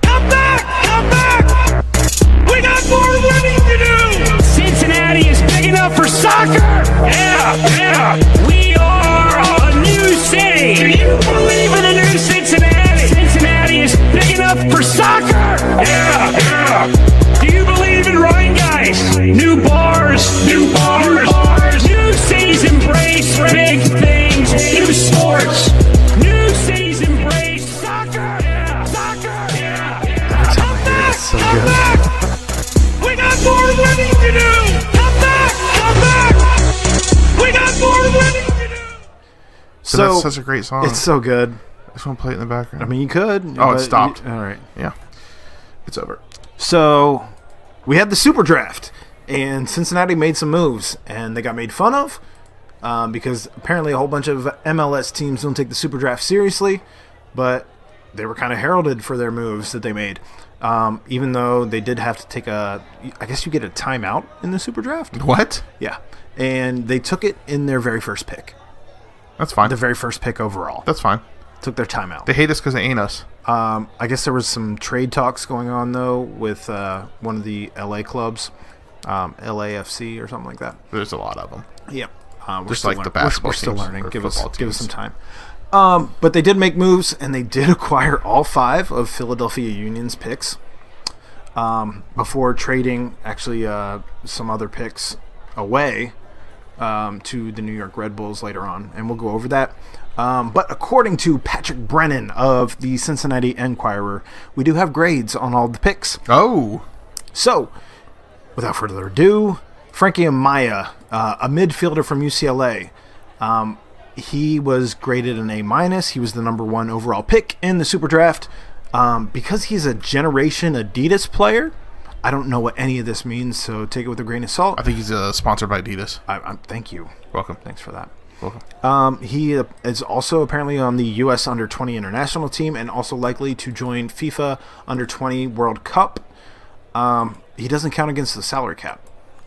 Come back! Come back! We got more winning to do! Cincinnati is big enough for soccer! Yeah! We are a new city! Do you believe in a new Cincinnati? Cincinnati is big enough for soccer! Yeah! Do you believe in Ryan guys? New bars! New cities embrace big things! New sports! New cities embrace soccer! So good. We got more winning to do. Come back. We got more winning to do. So that's such a great song. It's so good. I just want to play it in the background. I mean, you could. Oh, it stopped. All right. Yeah. It's over. So we had the Super Draft, and Cincinnati made some moves, and they got made fun of because apparently a whole bunch of MLS teams don't take the Super Draft seriously, but they were kind of heralded for their moves that they made. Even though they did have to take I guess you get a timeout in the Super Draft. What? Yeah. And they took it in their very first pick. That's fine. The very first pick overall. That's fine. Took their timeout. They hate us because they ain't us. I guess there was some trade talks going on, though, with one of the LA clubs, LAFC or something like that. There's a lot of them. Yep. Just like the basketball We're still teams learning. or Give us football some teams. time. But they did make moves, and they did acquire all 5 of Philadelphia Union's picks before trading actually some other picks away to the New York Red Bulls later on, and we'll go over that. But according to Patrick Brennan of the Cincinnati Enquirer, we do have grades on all the picks. Oh. So, without further ado, Frankie Amaya, a midfielder from UCLA. He was graded an A-. He was the number 1 overall pick in the Super Draft. Because he's a Generation Adidas player, I don't know what any of this means, so take it with a grain of salt. I think he's sponsored by Adidas. Thank you. Welcome. Thanks for that. Welcome. He is also apparently on the U.S. Under-20 international team and also likely to join FIFA Under-20 World Cup. He doesn't count against the salary cap.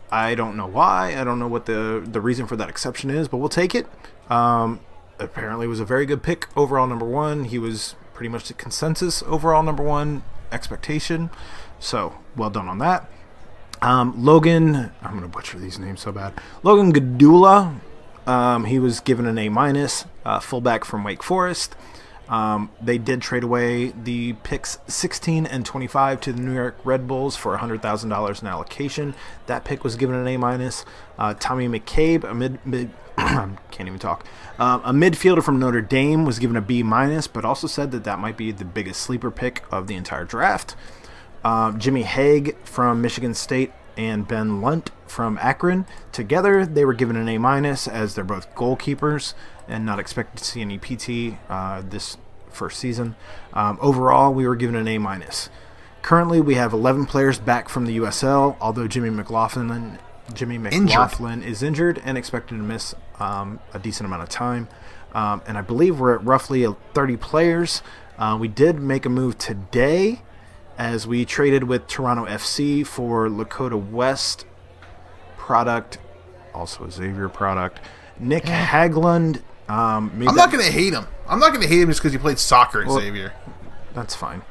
I don't know why. I don't know what the reason for that exception is, but we'll take it. Apparently was a very good pick, overall number 1. He was pretty much the consensus overall number 1 expectation. So, well done on that. Logan, I'm going to butcher these names so bad. Logan Gadula, he was given an A-, fullback from Wake Forest. They did trade away the picks 16 and 25 to the New York Red Bulls for $100,000 in allocation. That pick was given an A-. Tommy McCabe, can't even talk. A midfielder from Notre Dame was given a B-, but also said that might be the biggest sleeper pick of the entire draft. Jimmy Haig from Michigan State and Ben Lunt from Akron. Together, they were given an A-, as they're both goalkeepers and not expected to see any PT this first season. Overall, we were given an A-. Currently, we have 11 players back from the USL, although Jimmy McLaughlin is injured and expected to miss a decent amount of time. And I believe we're at roughly 30 players. We did make a move today as we traded with Toronto FC for Lakota West product, also a Xavier product. Nick Haglund. I'm not going to hate him. I'm not going to hate him just because he played soccer at Xavier. That's fine.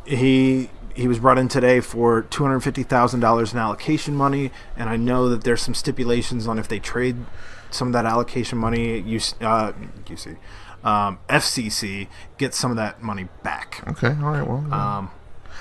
He was brought in today for $250,000 in allocation money, and I know that there's some stipulations on if they trade some of that allocation money. FCC get some of that money back. Okay, all right, well.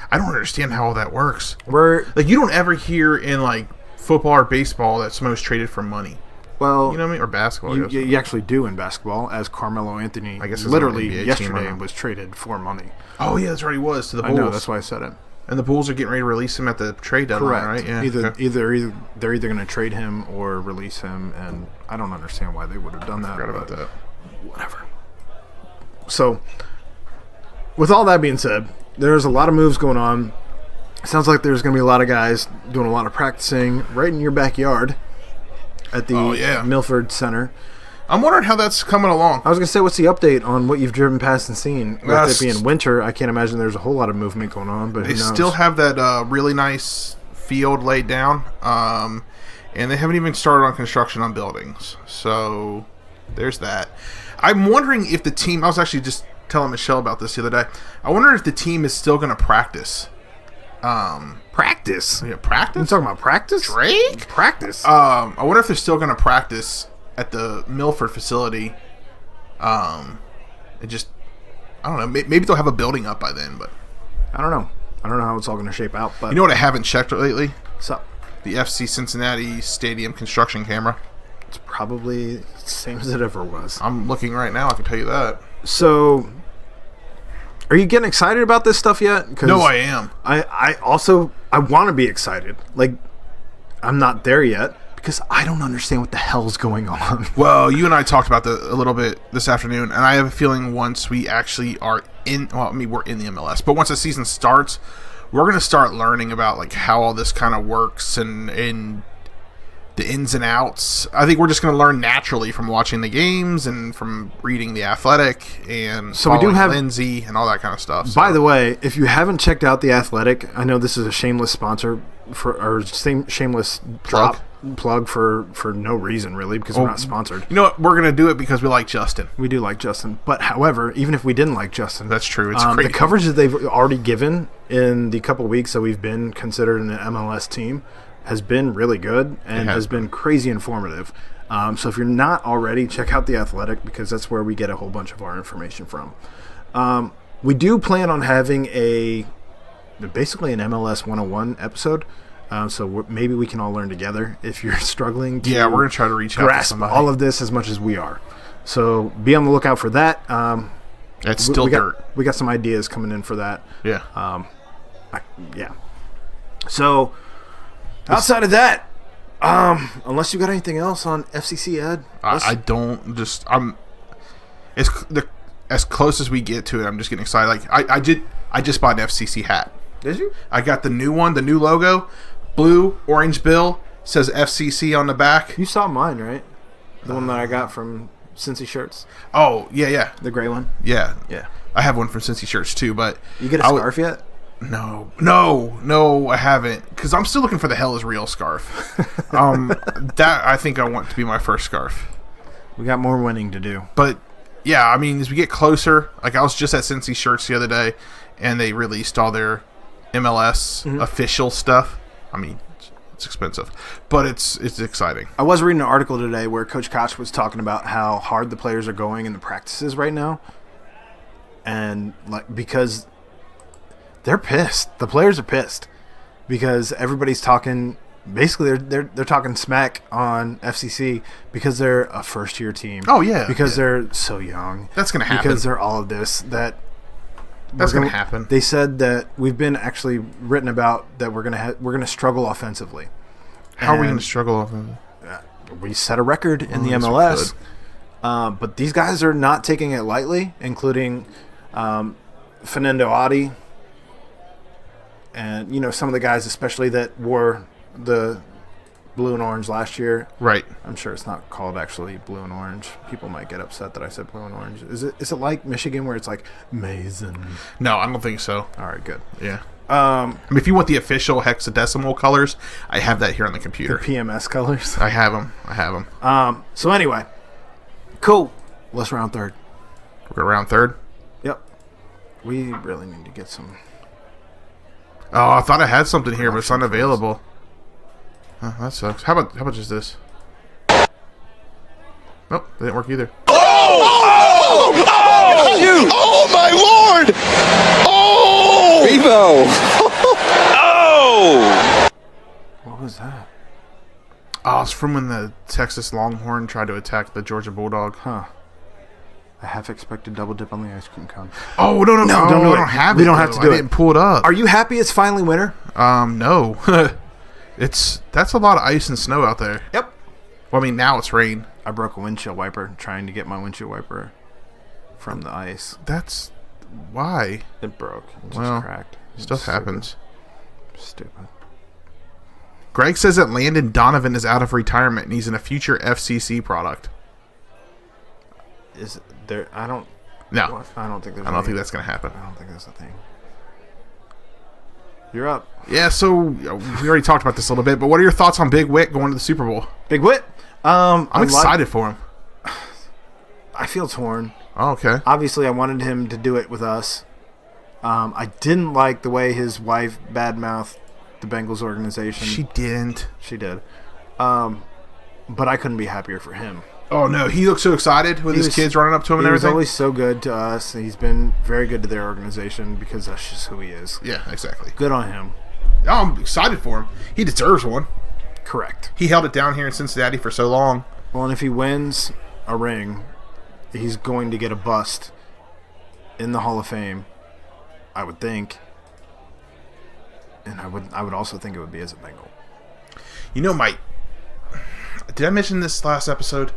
I don't understand how all that works. You don't ever hear in, like, football or baseball that someone was traded for money. Well, you know what I mean? Or basketball. You actually do in basketball, as Carmelo Anthony I guess literally yesterday was traded for money. Oh, yeah, that's right, he was, to the Bulls. I know, that's why I said it. And the Bulls are getting ready to release him at the trade deadline, Correct. right? Yeah. Either they're either going to trade him or release him, and I don't understand why they would have done that. I forgot about that. Whatever. So, with all that being said, there's a lot of moves going on. It sounds like there's going to be a lot of guys doing a lot of practicing right in your backyard at the Milford Center. I'm wondering how that's coming along. I was going to say, what's the update on what you've driven past and seen? With it being winter, I can't imagine there's a whole lot of movement going on, but they still have that really nice field laid down, and they haven't even started on construction on buildings. So there's that. I'm wondering if the team, I was actually just telling Michelle about this the other day, I wonder if the team is still going to practice. Practice? Yeah, practice? You talking about practice? Drake? Practice. I wonder if they're still going to practice at the Milford facility. I don't know. Maybe they'll have a building up by then, but I don't know. I don't know how it's all going to shape out. But you know what I haven't checked lately? What's up? The FC Cincinnati Stadium construction camera. It's probably the same as it ever was. I'm looking right now. I can tell you that. So, are you getting excited about this stuff yet? No, I am. I want to be excited. Like, I'm not there yet because I don't understand what the hell's going on. Well, you and I talked about that a little bit this afternoon, and I have a feeling once we actually are in, well, I mean, we're in the MLS, but once the season starts, we're going to start learning about like how all this kind of works and the ins and outs. I think we're just going to learn naturally from watching the games and from reading The Athletic and so we do have Lindsay and all that kind of stuff. By the way, if you haven't checked out The Athletic, I know this is a shameless sponsor shameless plug for no reason really, because we're not sponsored. You know what? We're going to do it because we like Justin. We do like Justin. But however, even if we didn't like Justin, that's true. It's great. The coverage that they've already given in the couple weeks that we've been considered an MLS team has been really good and has been crazy informative. So if you're not already, check out The Athletic because that's where we get a whole bunch of our information from. We do plan on having basically an MLS 101 episode. So maybe we can all learn together if you're struggling to we're going to try to reach out to somebody. all of this as much as we are. So be on the lookout for that. It's still dirt. We got some ideas coming in for that. Yeah. So outside of that, unless you got anything else on FCC Ed, I don't. As close as we get to it, I'm just getting excited. Like I just bought an FCC hat. Did you? I got the new one, the new logo, blue, orange bill, says FCC on the back. You saw mine, right? The one that I got from Cincy Shirts. Oh yeah, the gray one. Yeah. Yeah. I have one from Cincy Shirts too, but you get a scarf yet? No, I haven't, because I'm still looking for the Hell Is Real scarf. That I think I want to be my first scarf. We got more winning to do, but yeah, I mean, as we get closer, like I was just at Cincy Shirts the other day, and they released all their MLS official stuff. I mean, it's expensive, but it's exciting. I was reading an article today where Coach Koch was talking about how hard the players are going in the practices right now, and like because they're pissed. The players are pissed because everybody's talking. Basically, they're talking smack on FCC because they're a first year team. Oh yeah, because they're so young. That's gonna happen. Because they're all of this. That's gonna happen. They said that we've been actually written about that we're gonna struggle offensively. How are we gonna struggle offensively? We set a record in the MLS, but these guys are not taking it lightly, including Fernando Adi. And, you know, some of the guys, especially that wore the blue and orange last year. Right. I'm sure it's not called actually blue and orange. People might get upset that I said blue and orange. Is it like Michigan where it's like Mason? No, I don't think so. All right, good. Yeah. I mean, if you want the official hexadecimal colors, I have that here on the computer. The PMS colors? I have them. So anyway, cool. Let's round third. We're going round third? Yep. We really need to get some... Oh, I thought I had something here, but it's unavailable. Oh, that sucks. How about just this? Nope, that didn't work either. Oh! Oh my lord! Oh! Revo! Oh! What was that? Oh, it's from when the Texas Longhorn tried to attack the Georgia Bulldog. Huh. I half expected double dip on the ice cream cone. Oh, no, don't do we it. don't have it. We don't have to do it. I didn't pull it up. Are you happy it's finally winter? No. That's a lot of ice and snow out there. Yep. Well, I mean, now it's rain. I broke a windshield wiper trying to get my windshield wiper from the ice. That's why. It broke. It just Well, cracked. Stuff happens. Stupid. Greg says that Landon Donovan is out of retirement and he's in a future FCC product. Is there? I don't. No. I don't think there's. I don't think that's going to happen. I don't think that's a thing. You're up. Yeah, so we already talked about this a little bit, but what are your thoughts on Big Wit going to the Super Bowl? Big Wit. I'm excited for him. I feel torn. Oh, okay. Obviously, I wanted him to do it with us. I didn't like the way his wife badmouthed the Bengals organization. She didn't. She did. But I couldn't be happier for him. Oh, no. He looked so excited with his kids running up to him and everything. He was always so good to us. He's been very good to their organization because that's just who he is. Yeah, exactly. Good on him. Oh, I'm excited for him. He deserves one. Correct. He held it down here in Cincinnati for so long. Well, and if he wins a ring, he's going to get a bust in the Hall of Fame, I would think. And I would also think it would be as a Bengal. You know, Mike, did I mention this last episode?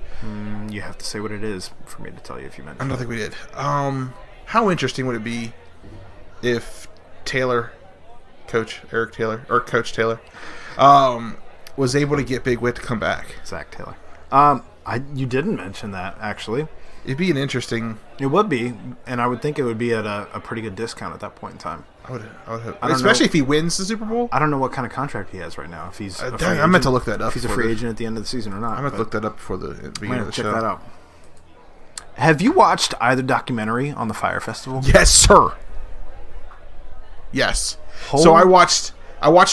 You have to say what it is for me to tell you if you meant. I don't think we did. How interesting would it be if Coach Taylor, was able to get Big Wit to come back? Zach Taylor. You didn't mention that, actually. It'd be an interesting... It would be, and I would think it would be at a pretty good discount at that point in time. I would hope. Especially if he wins the Super Bowl. I don't know what kind of contract he has right now. If he's I meant to look that up. If he's a free agent at the end of the season or not. I meant to look that up before the beginning of the show. Check that out. Have you watched either documentary on the Fire Festival? Yes, sir. Yes. So I watched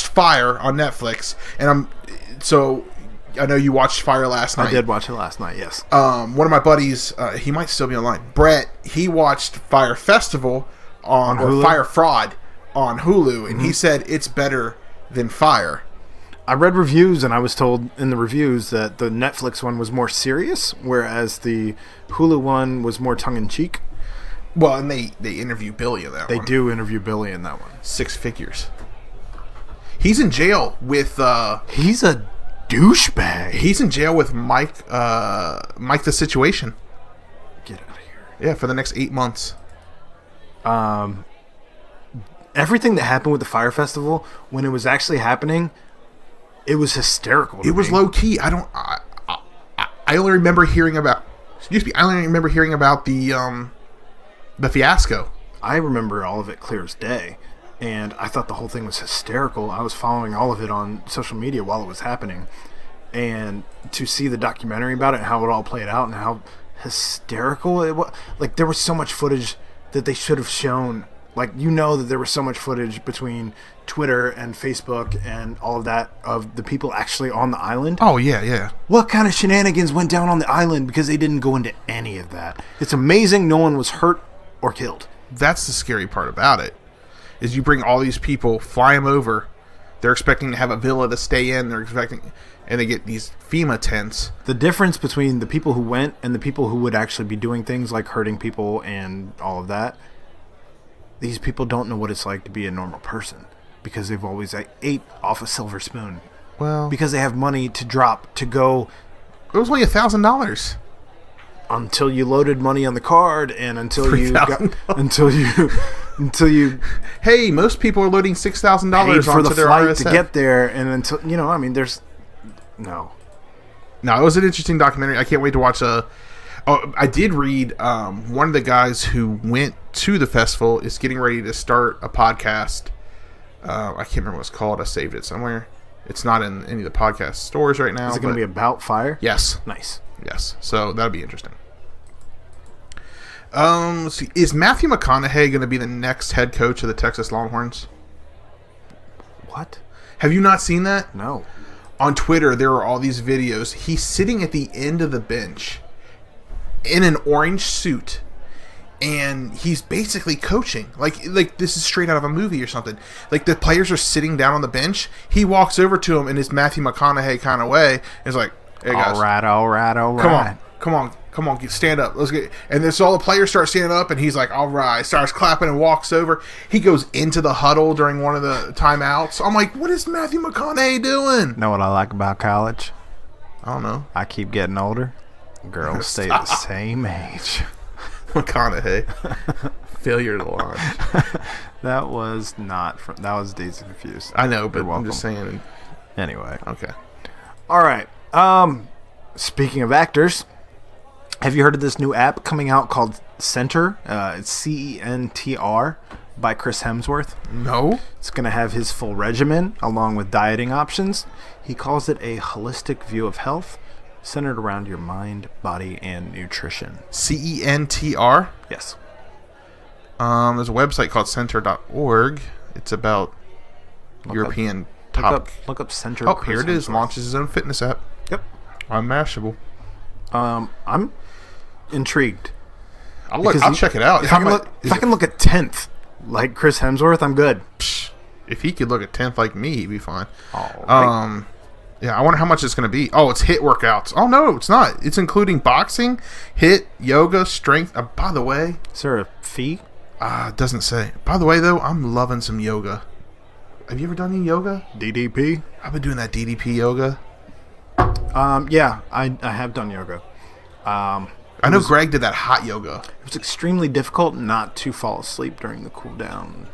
Fire on Netflix, and I know you watched Fire last night. I did watch it last night, yes. One of my buddies, he might still be online, Brett, he watched Fire Festival on or Fire Fraud on Hulu, and he said it's better than Fire. I read reviews, and I was told in the reviews that the Netflix one was more serious, whereas the Hulu one was more tongue-in-cheek. Well, and they interview Billy in that one. They do interview Billy in that one. 6 figures. He's in jail with... He's a douchebag. He's in jail with Mike the Situation. Get out of here. Yeah, for the next 8 months. Everything that happened with the Fire Festival, when it was actually happening, it was hysterical. It was low key. I only remember hearing about. Excuse me. I only remember hearing about the fiasco. I remember all of it clear as day, and I thought the whole thing was hysterical. I was following all of it on social media while it was happening, and to see the documentary about it and how it all played out and how hysterical it was. Like, there was so much footage that they should have shown. Like, you know that there was so much footage between Twitter and Facebook and all of that of the people actually on the island. Oh, yeah, yeah. What kind of shenanigans went down on the island because they didn't go into any of that? It's amazing no one was hurt or killed. That's the scary part about it, is you bring all these people, fly them over, they're expecting to have a villa to stay in, and they get these FEMA tents. The difference between the people who went and the people who would actually be doing things like hurting people and all of that, these people don't know what it's like to be a normal person because they've always ate off a silver spoon. Well, because they have money to drop to go. It was only $1,000 until you loaded money on the card, and until you Hey, most people are loading $6,000 for the their flight RSF. to get there, and until there's no. No, it was an interesting documentary. I can't wait to watch I did read one of the guys who went to the festival is getting ready to start a podcast. I can't remember what it's called. I saved it somewhere. It's not in any of the podcast stores right now. Is it going to be about fire? Yes. Nice. Yes. So that'll be interesting. Let's see. Is Matthew McConaughey going to be the next head coach of the Texas Longhorns? What? Have you not seen that? No. On Twitter, there are all these videos. He's sitting at the end of the bench in an orange suit and he's basically coaching. Like this is straight out of a movie or something. Like the players are sitting down on the bench. He walks over to him in his Matthew McConaughey kind of way. And is like, "Hey guys, all right. Come on, stand up. Let's get." And then so all the players start standing up, and he's like, "All right," starts clapping and walks over. He goes into the huddle during one of the timeouts. I'm like, what is Matthew McConaughey doing? Know what I like about college? I don't know. I keep getting older. Girls stay the same age. McConaughey. Failure to launch. That was not from. That was Dazed and Confused. I know, but I'm just saying. Anyway. Okay. All right. Speaking of actors, have you heard of this new app coming out called Center? It's CENTR by Chris Hemsworth. No. It's going to have his full regimen along with dieting options. He calls it a holistic view of health centered around your mind, body, and nutrition. CENTR? Yes. There's a website called center.org. It's about European top. Look up Center. Oh, here it is. Launches his own fitness app. Yep. On Mashable. I'm intrigued. I'll check it out. If I can look at 10th like Chris Hemsworth, I'm good. If he could look at 10th like me, he'd be fine. All right. Yeah, I wonder how much it's going to be. Oh, it's HIIT workouts. Oh, no, it's not. It's including boxing, HIIT, yoga, strength. By the way. Is there a fee? It doesn't say. By the way, though, I'm loving some yoga. Have you ever done any yoga? DDP? I've been doing that DDP yoga. Yeah, I have done yoga. I know Greg did that hot yoga. It was extremely difficult not to fall asleep during the cool down.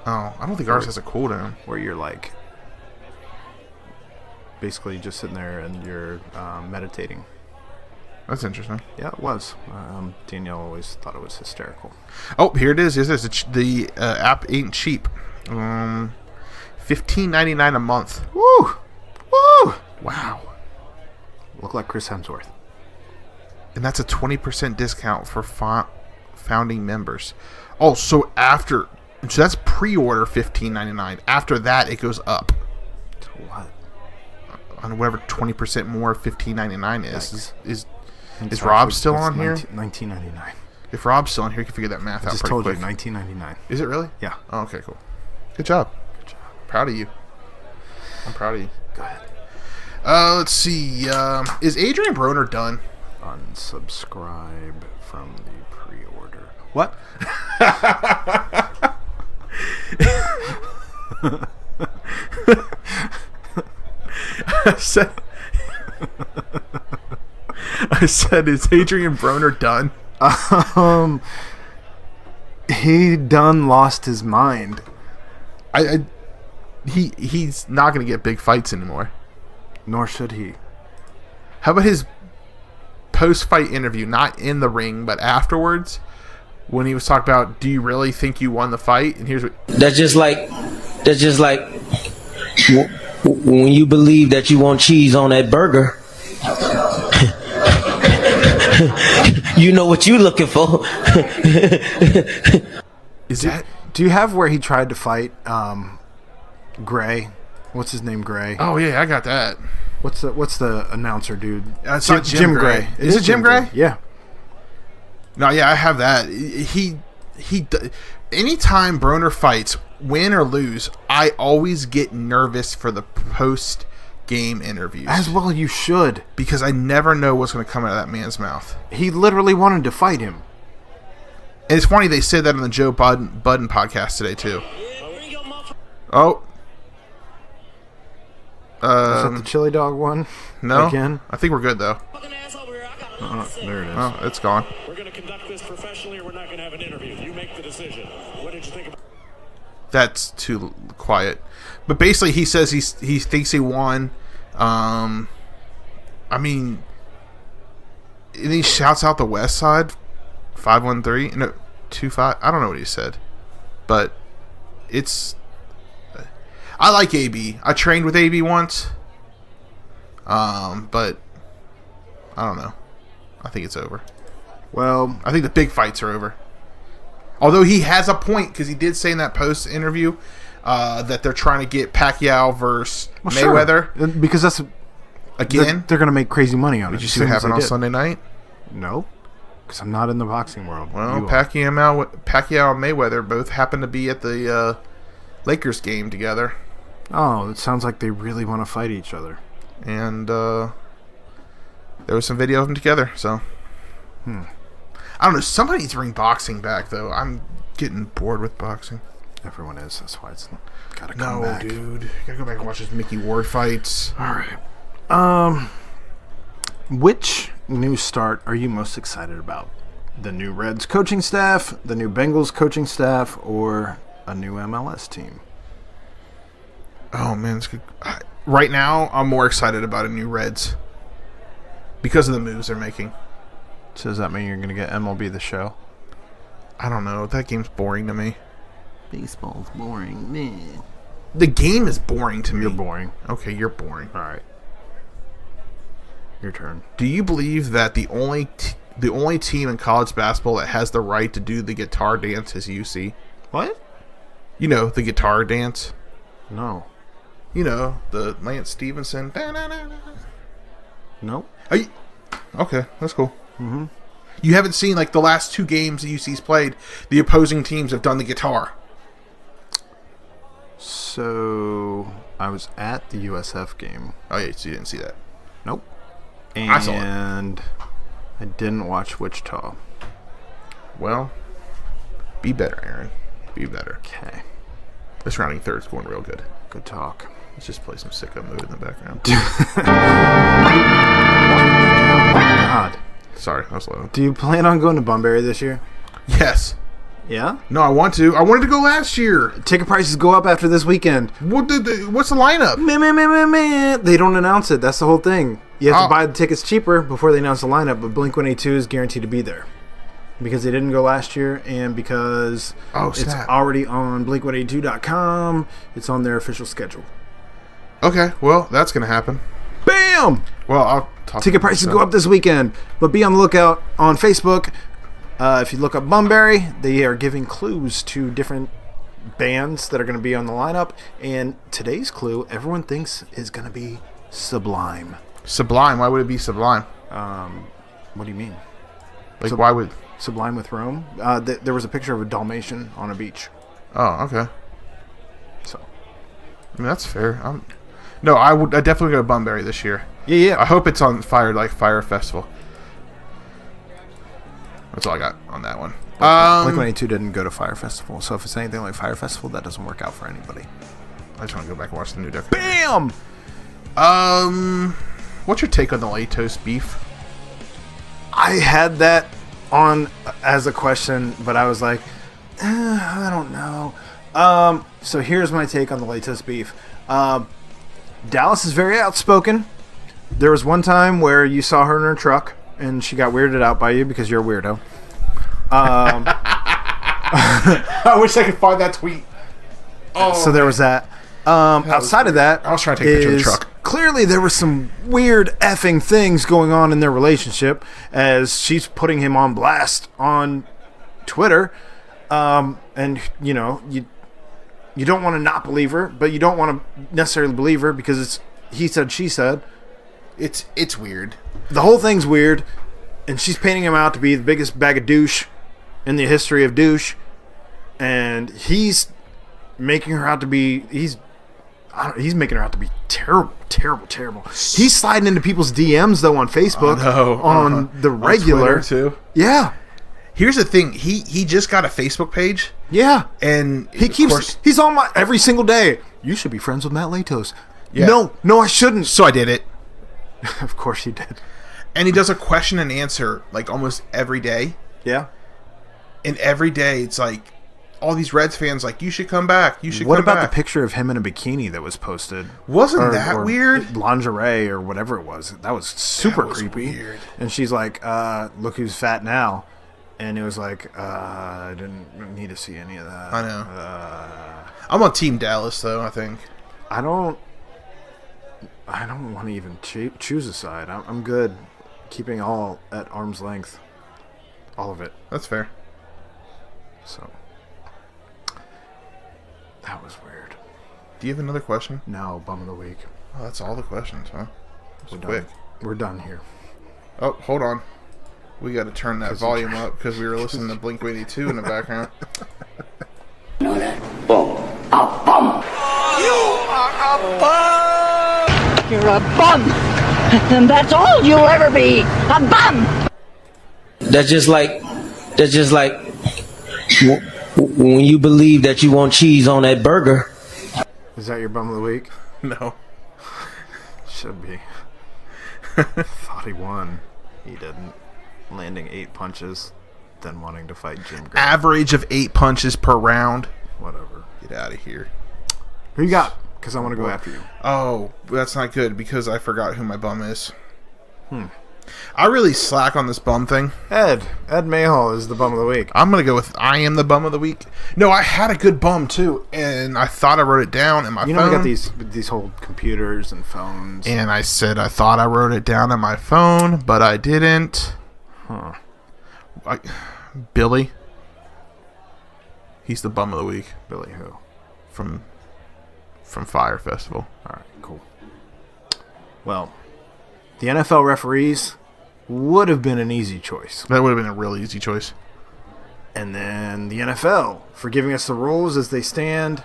Oh, I don't think ours has a cool down. Where you're like basically just sitting there and you're meditating. That's interesting. Yeah, it was. Danielle always thought it was hysterical. Oh, here it is. The app ain't cheap. $15.99 a month. Woo! Woo! Wow. Look like Chris Hemsworth. And that's a 20% discount for founding members. Oh, so that's pre-order $15.99. After that, it goes up. To what? On whatever 20% more $15.99 is. Is Is Rob still on here? $19.99. If Rob's still on here, you can figure that math out just pretty told quick. you, $19.99. Is it really? Yeah. Oh, okay, cool. Good job. Proud of you. I'm proud of you. Go ahead. Let's see. Is Adrian Broner done? Unsubscribe from the pre-order. What? I said, is Adrian Broner done? He done lost his mind. He's not going to get big fights anymore. Nor should he. How about his post-fight interview, not in the ring, but afterwards, when he was talking about, do you really think you won the fight? And here's what... That's just like when you believe that you want cheese on that burger. You know what you looking for. Do you have where he tried to fight Gray? What's his name, Gray? Oh yeah, I got that. What's the announcer dude? It's not Jim Gray. Is it Jim Gray? Yeah. No, yeah, I have that. Anytime Broner fights, win or lose, I always get nervous for the post game interviews. As well you should. Because I never know what's going to come out of that man's mouth. He literally wanted to fight him. And it's funny, they said that on the Joe Budden podcast today, too. Oh. Is that the chili dog one? No. Again? I think we're good, though. There it is. Oh, it's gone. We're going to conduct this professionally, or we're not going to have an interview. You make the decision. What did you think about That's too quiet. But basically, he says he thinks he won. I mean, and he shouts out the West Side, 513, no, 25. I don't know what he said, but it's. I like AB. I trained with AB once, but I don't know. I think it's over. Well, I think the big fights are over. Although he has a point, because he did say in that post interview that they're trying to get Pacquiao versus Mayweather. Sure. Because that's again. They're going to make crazy money on it. Did you see what happened on Sunday night? No. Because I'm not in the boxing world. Well, You are. Pacquiao and Mayweather both happened to be at the Lakers game together. Oh, it sounds like they really want to fight each other. And there was some video of them together, so. I don't know. Somebody needs to bring boxing back, though. I'm getting bored with boxing. Everyone is. That's why it's got to come back. No, dude. You gotta go back and watch those Mickey Ward fights. All right. Which new start are you most excited about? The new Reds coaching staff, the new Bengals coaching staff, or a new MLS team? Oh, man. It's good. Right now, I'm more excited about a new Reds because of the moves they're making. So does that mean you're going to get MLB The Show? I don't know. That game's boring to me. Baseball's boring, man. The game is boring to me. You're boring. Okay, you're boring. All right. Your turn. Do you believe that the only team in college basketball that has the right to do the guitar dance is UC? What? You know, the guitar dance? No. You know, the Lance Stevenson. Nope. Okay, that's cool. Mm-hmm. You haven't seen, like, the last 2 games that UC's played, the opposing teams have done the guitar. So, I was at the USF game. Oh, yeah, so you didn't see that. Nope. I saw it. And I didn't watch Wichita. Well, be better, Aaron. Be better. Okay. This rounding third's going real good. Good talk. Let's just play some sicko mood in the background. God. Sorry, that was low. Do you plan on going to Bunbury this year? Yes. Yeah? No, I want to. I wanted to go last year. Ticket prices go up after this weekend. What's the lineup? Man. They don't announce it. That's the whole thing. You have to buy the tickets cheaper before they announce the lineup, but Blink-182 is guaranteed to be there. Because they didn't go last year, and because it's already on Blink182.com, it's on their official schedule. Okay, well, that's going to happen. Bam! Well, I'll talk. Ticket prices go up this weekend, but be on the lookout on Facebook. If you look up Bunbury, they are giving clues to different bands that are going to be on the lineup, and today's clue, everyone thinks, is going to be Sublime. Sublime? Why would it be Sublime? What do you mean? Like, why would... Sublime with Rome? There was a picture of a Dalmatian on a beach. Oh, okay. So, I mean, that's fair. No, I definitely go to Bunbury this year. Yeah. I hope it's on Fire Festival. That's all I got on that one. Blink-182 didn't go to Fire Festival, so if it's anything like Fire Festival, that doesn't work out for anybody. I just want to go back and watch the new documentary. Bam! What's your take on the late toast beef? I had that on as a question, but I was like, I don't know. So here's my take on the latest beef. Dallas is very outspoken. There was one time where you saw her in her truck, and she got weirded out by you because you're a weirdo. I wish I could find that tweet. So there was that. Outside of that, I was trying to take a picture of the truck. Clearly, there were some weird effing things going on in their relationship as she's putting him on blast on Twitter. And, you know, you don't want to not believe her, but you don't want to necessarily believe her because it's he said, she said. It's weird. The whole thing's weird, and she's painting him out to be the biggest bag of douche in the history of douche, and he's making her out to be he's making her out to be terrible. He's sliding into people's DMs though on Facebook on the regular on Twitter, too. Yeah. Here's the thing. He just got a Facebook page. Yeah. And he's on my every single day. You should be friends with Matt Latos. Yeah. No, I shouldn't. So I did it. Of course you did. And he does a question and answer like almost every day. Yeah. And every day it's like all these Reds fans like, you should come back. You should What come about back. the picture of him in a bikini that was posted? Wasn't that weird? Lingerie or whatever it was. That was super creepy. Weird. And she's like, look who's fat now. And it was like, I didn't need to see any of that. I know. I'm on Team Dallas, though, I think. I don't want to even choose a side. I'm good keeping all at arm's length. All of it. That's fair. So. That was weird. Do you have another question? No, bum of the week. Oh, that's all the questions, huh? Quick. We're done here. Oh, hold on. We got to turn that volume up because we were listening to Blink-182 in the background. You know that? Bum. A bum. You are a bum. You're a bum. And that's all you'll ever be. A bum. That's just like when you believe that you want cheese on that burger. Is that your bum of the week? No. Should be. Thought he won. He didn't. Landing 8 punches, then wanting to fight Jim Gray. Average of 8 punches per round. Whatever. Get out of here. Who you got? Because I want to go after you. Oh, that's not good because I forgot who my bum is. I really slack on this bum thing. Ed Mayhall is the bum of the week. I'm going to go with I am the bum of the week. No, I had a good bum too, and I thought I wrote it down in my phone. You know, we got these whole computers and phones. And I said I thought I wrote it down on my phone, but I didn't. Huh. Billy. He's the bum of the week. Billy who? From Fire Festival. All right, cool. Well, the NFL referees would have been an easy choice. That would have been a real easy choice. And then the NFL for giving us the rules as they stand,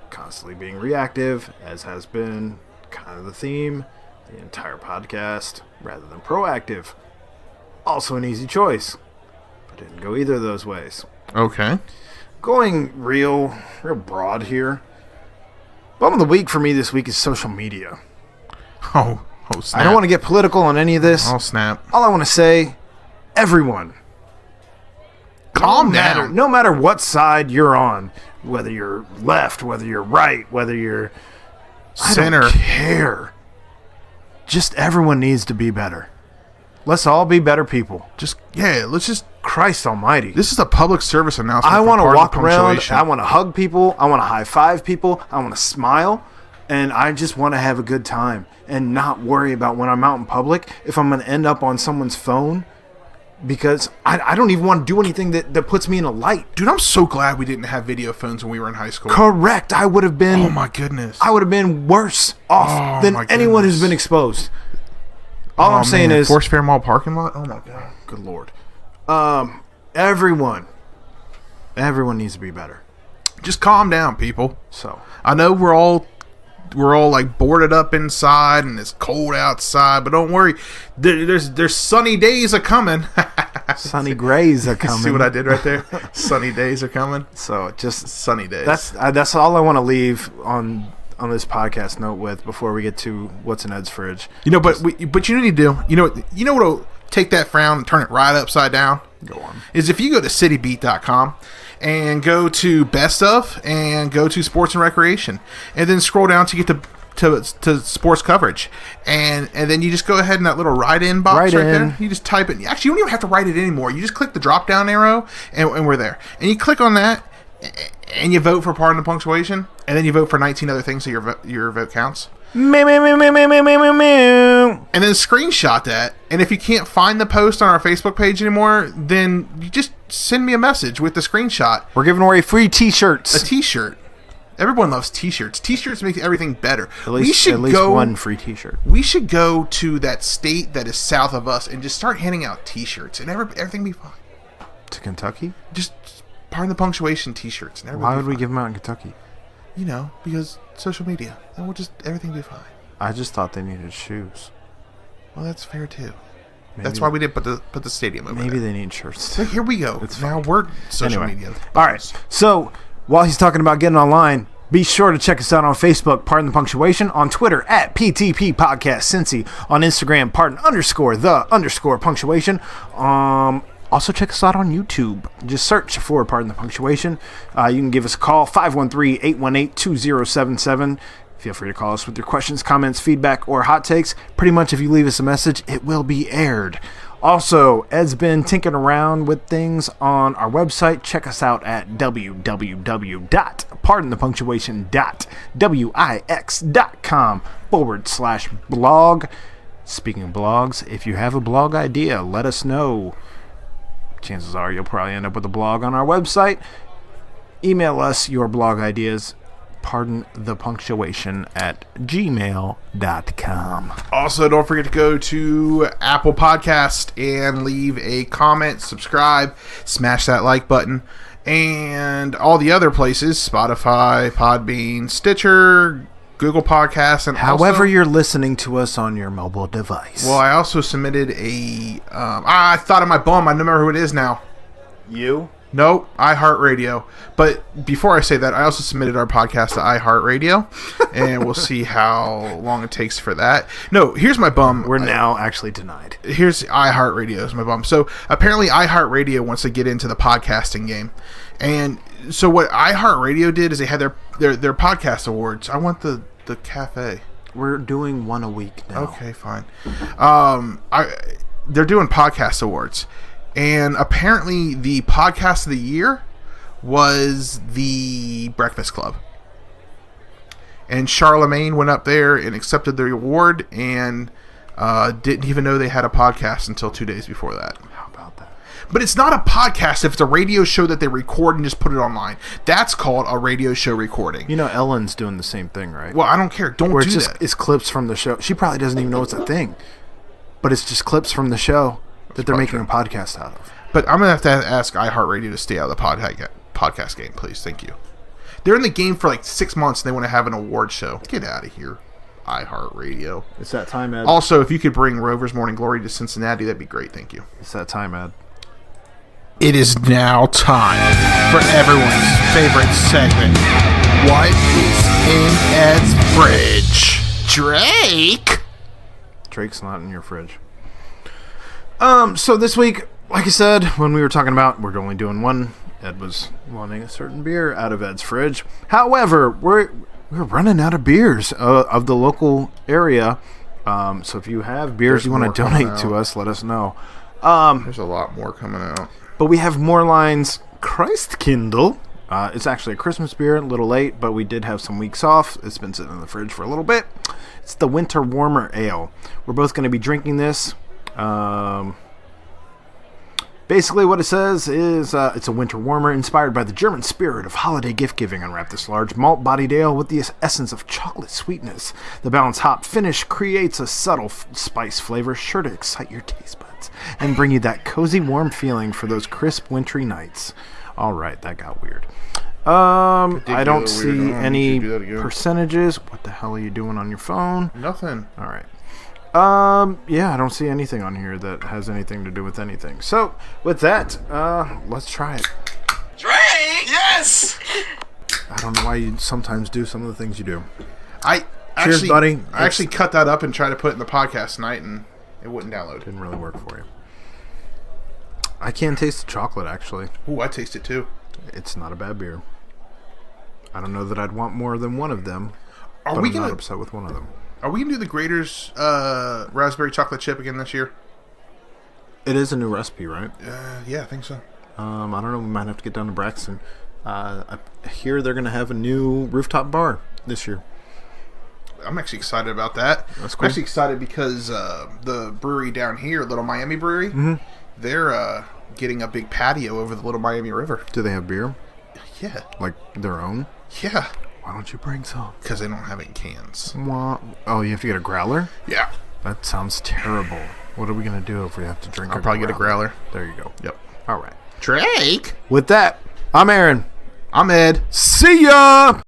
constantly being reactive, as has been kind of the theme the entire podcast, rather than proactive. Also an easy choice, but didn't go either of those ways. Okay. Going real broad here. Bum of the week for me this week is social media. Oh, snap. I don't want to get political on any of this. Oh, snap. All I want to say, everyone, calm down. No matter what side you're on, whether you're left, whether you're right, whether you're center, I don't care. Just everyone needs to be better. Let's all be better people. Let's just Christ almighty. This is a public service announcement. I want to walk around. I want to hug people. I want to high five people. I want to smile. And I just want to have a good time and not worry about when I'm out in public if I'm going to end up on someone's phone, because I don't even want to do anything that puts me in a light. Dude, I'm so glad we didn't have video phones when we were in high school. Correct. I would have been. Oh my goodness. I would have been worse off than anyone who's been exposed. All I'm saying is Forest Fair Mall parking lot. Oh my god. Good lord. Everyone needs to be better. Just calm down, people. So I know we're all like boarded up inside and it's cold outside, but don't worry. There's sunny days a coming. Sunny grays are coming. See what I did right there? Sunny days are coming. So just sunny days. That's all I want to leave on this podcast note with before we get to what's in Ed's fridge. But you need to do. You know what'll take that frown and turn it right upside down? Go on. Is if you go to citybeat.com and go to best of and go to sports and recreation and then scroll down to get to sports coverage and then you just go ahead in that little write-in box there. You just type it. Actually, you don't even have to write it anymore. You just click the drop-down arrow and we're there. And you click on that and you vote for Pardon the Punctuation, and then you vote for 19 other things so your vote counts. And then screenshot that, and if you can't find the post on our Facebook page anymore, then you just send me a message with the screenshot. We're giving away free t-shirts. A t-shirt. Everyone loves t-shirts. T-shirts make everything better. At least one free t-shirt. We should go to that state that is south of us and just start handing out t-shirts, and everything be fine. To Kentucky? Just Pardon the Punctuation t-shirts. And why would we give them out in Kentucky? Because social media. And everything will be fine. I just thought they needed shoes. Well, that's fair too. That's why we didn't put the stadium over there. Maybe they need shirts. So here we go. Now we're social media. All right. So while he's talking about getting online, be sure to check us out on Facebook, Pardon the Punctuation, on Twitter at PTP Podcast Cincy, on Instagram, Pardon_the_punctuation. Also, check us out on YouTube. Just search for Pardon the Punctuation. You can give us a call, 513-818-2077. Feel free to call us with your questions, comments, feedback, or hot takes. Pretty much if you leave us a message, it will be aired. Also, Ed's been tinkering around with things on our website. Check us out at www.pardonthepunctuation.wix.com/blog. Speaking of blogs, if you have a blog idea, let us know. Chances are you'll probably end up with a blog on our website. Email us your blog ideas, pardon the punctuation, at gmail.com. Also, don't forget to go to Apple Podcast and leave a comment, subscribe, smash that like button, and all the other places, Spotify, Podbean, Stitcher, Google Podcasts, and however you're listening to us on your mobile device. Well, I also submitted a... I thought of my bum. I remember who it is now. You? Nope, iHeartRadio. But before I say that, I also submitted our podcast to iHeartRadio, and we'll see how long it takes for that. No, here's my bum. We're now actually denied. Here's iHeartRadio is my bum. So apparently iHeartRadio wants to get into the podcasting game. And so what iHeartRadio did is they had their podcast awards. I want the cafe. We're doing one a week now. Okay, fine. They're doing podcast awards. And apparently the podcast of the year was the Breakfast Club. And Charlemagne went up there and accepted the award and didn't even know they had a podcast until 2 days before that. How about that? But it's not a podcast if it's a radio show that they record and just put it online. That's called a radio show recording. You know Ellen's doing the same thing, right? Well, I don't care. Don't do that. It's clips from the show. She probably doesn't even know it's a thing. But it's just clips from the show that they're making a podcast out of. But I'm going to have to ask iHeartRadio to stay out of the podcast game, please. Thank you. They're in the game for like 6 months and they want to have an award show. Get out of here, iHeartRadio. It's that time, Ed. Also, if you could bring Rover's Morning Glory to Cincinnati, that'd be great. Thank you. It's that time, Ed. It is now time for everyone's favorite segment. What is in Ed's fridge? Drake? Drake's not in your fridge. So this week, like I said, when we were talking about we're only doing one, Ed was wanting a certain beer out of Ed's fridge. However, we're running out of beers of the local area. So if you have beers you want to donate to us, let us know. There's a lot more coming out. But we have more lines. Christkindl. It's actually a Christmas beer, a little late, but we did have some weeks off. It's been sitting in the fridge for a little bit. It's the Winter Warmer Ale. We're both going to be drinking this. Basically what it says is it's a winter warmer inspired by the German spirit of holiday gift giving. Unwrap this large malt-bodied ale with the essence of chocolate sweetness. The balanced hop finish creates a subtle spice flavor sure to excite your taste buds and bring you that cozy warm feeling for those crisp wintry nights. All right, that got weird. I don't see any percentages. What the hell are you doing on your phone? Nothing. All right. Yeah, I don't see anything on here that has anything to do with anything. So, with that, let's try it. Drake! Yes! I don't know why you sometimes do some of the things you do. Cheers, buddy. I actually cut that up and tried to put it in the podcast tonight, and it wouldn't download. Didn't really work for you. I can taste the chocolate, actually. Ooh, I taste it too. It's not a bad beer. I don't know that I'd want more than one of them, but I'm not upset with one of them. Are we going to do the Grater's raspberry chocolate chip again this year? It is a new recipe, right? Yeah, I think so. I don't know. We might have to get down to Braxton. I hear they're going to have a new rooftop bar this year. I'm actually excited about that. That's cool. I'm actually excited because the brewery down here, Little Miami Brewery, they're getting a big patio over the Little Miami River. Do they have beer? Yeah. Like their own? Yeah. Why don't you bring some? Because they don't have it in cans. Oh, you have to get a growler? Yeah. That sounds terrible. What are we going to do if we have to drink I'll probably get a growler. There you go. Yep. All right. Drake! With that, I'm Aaron. I'm Ed. See ya!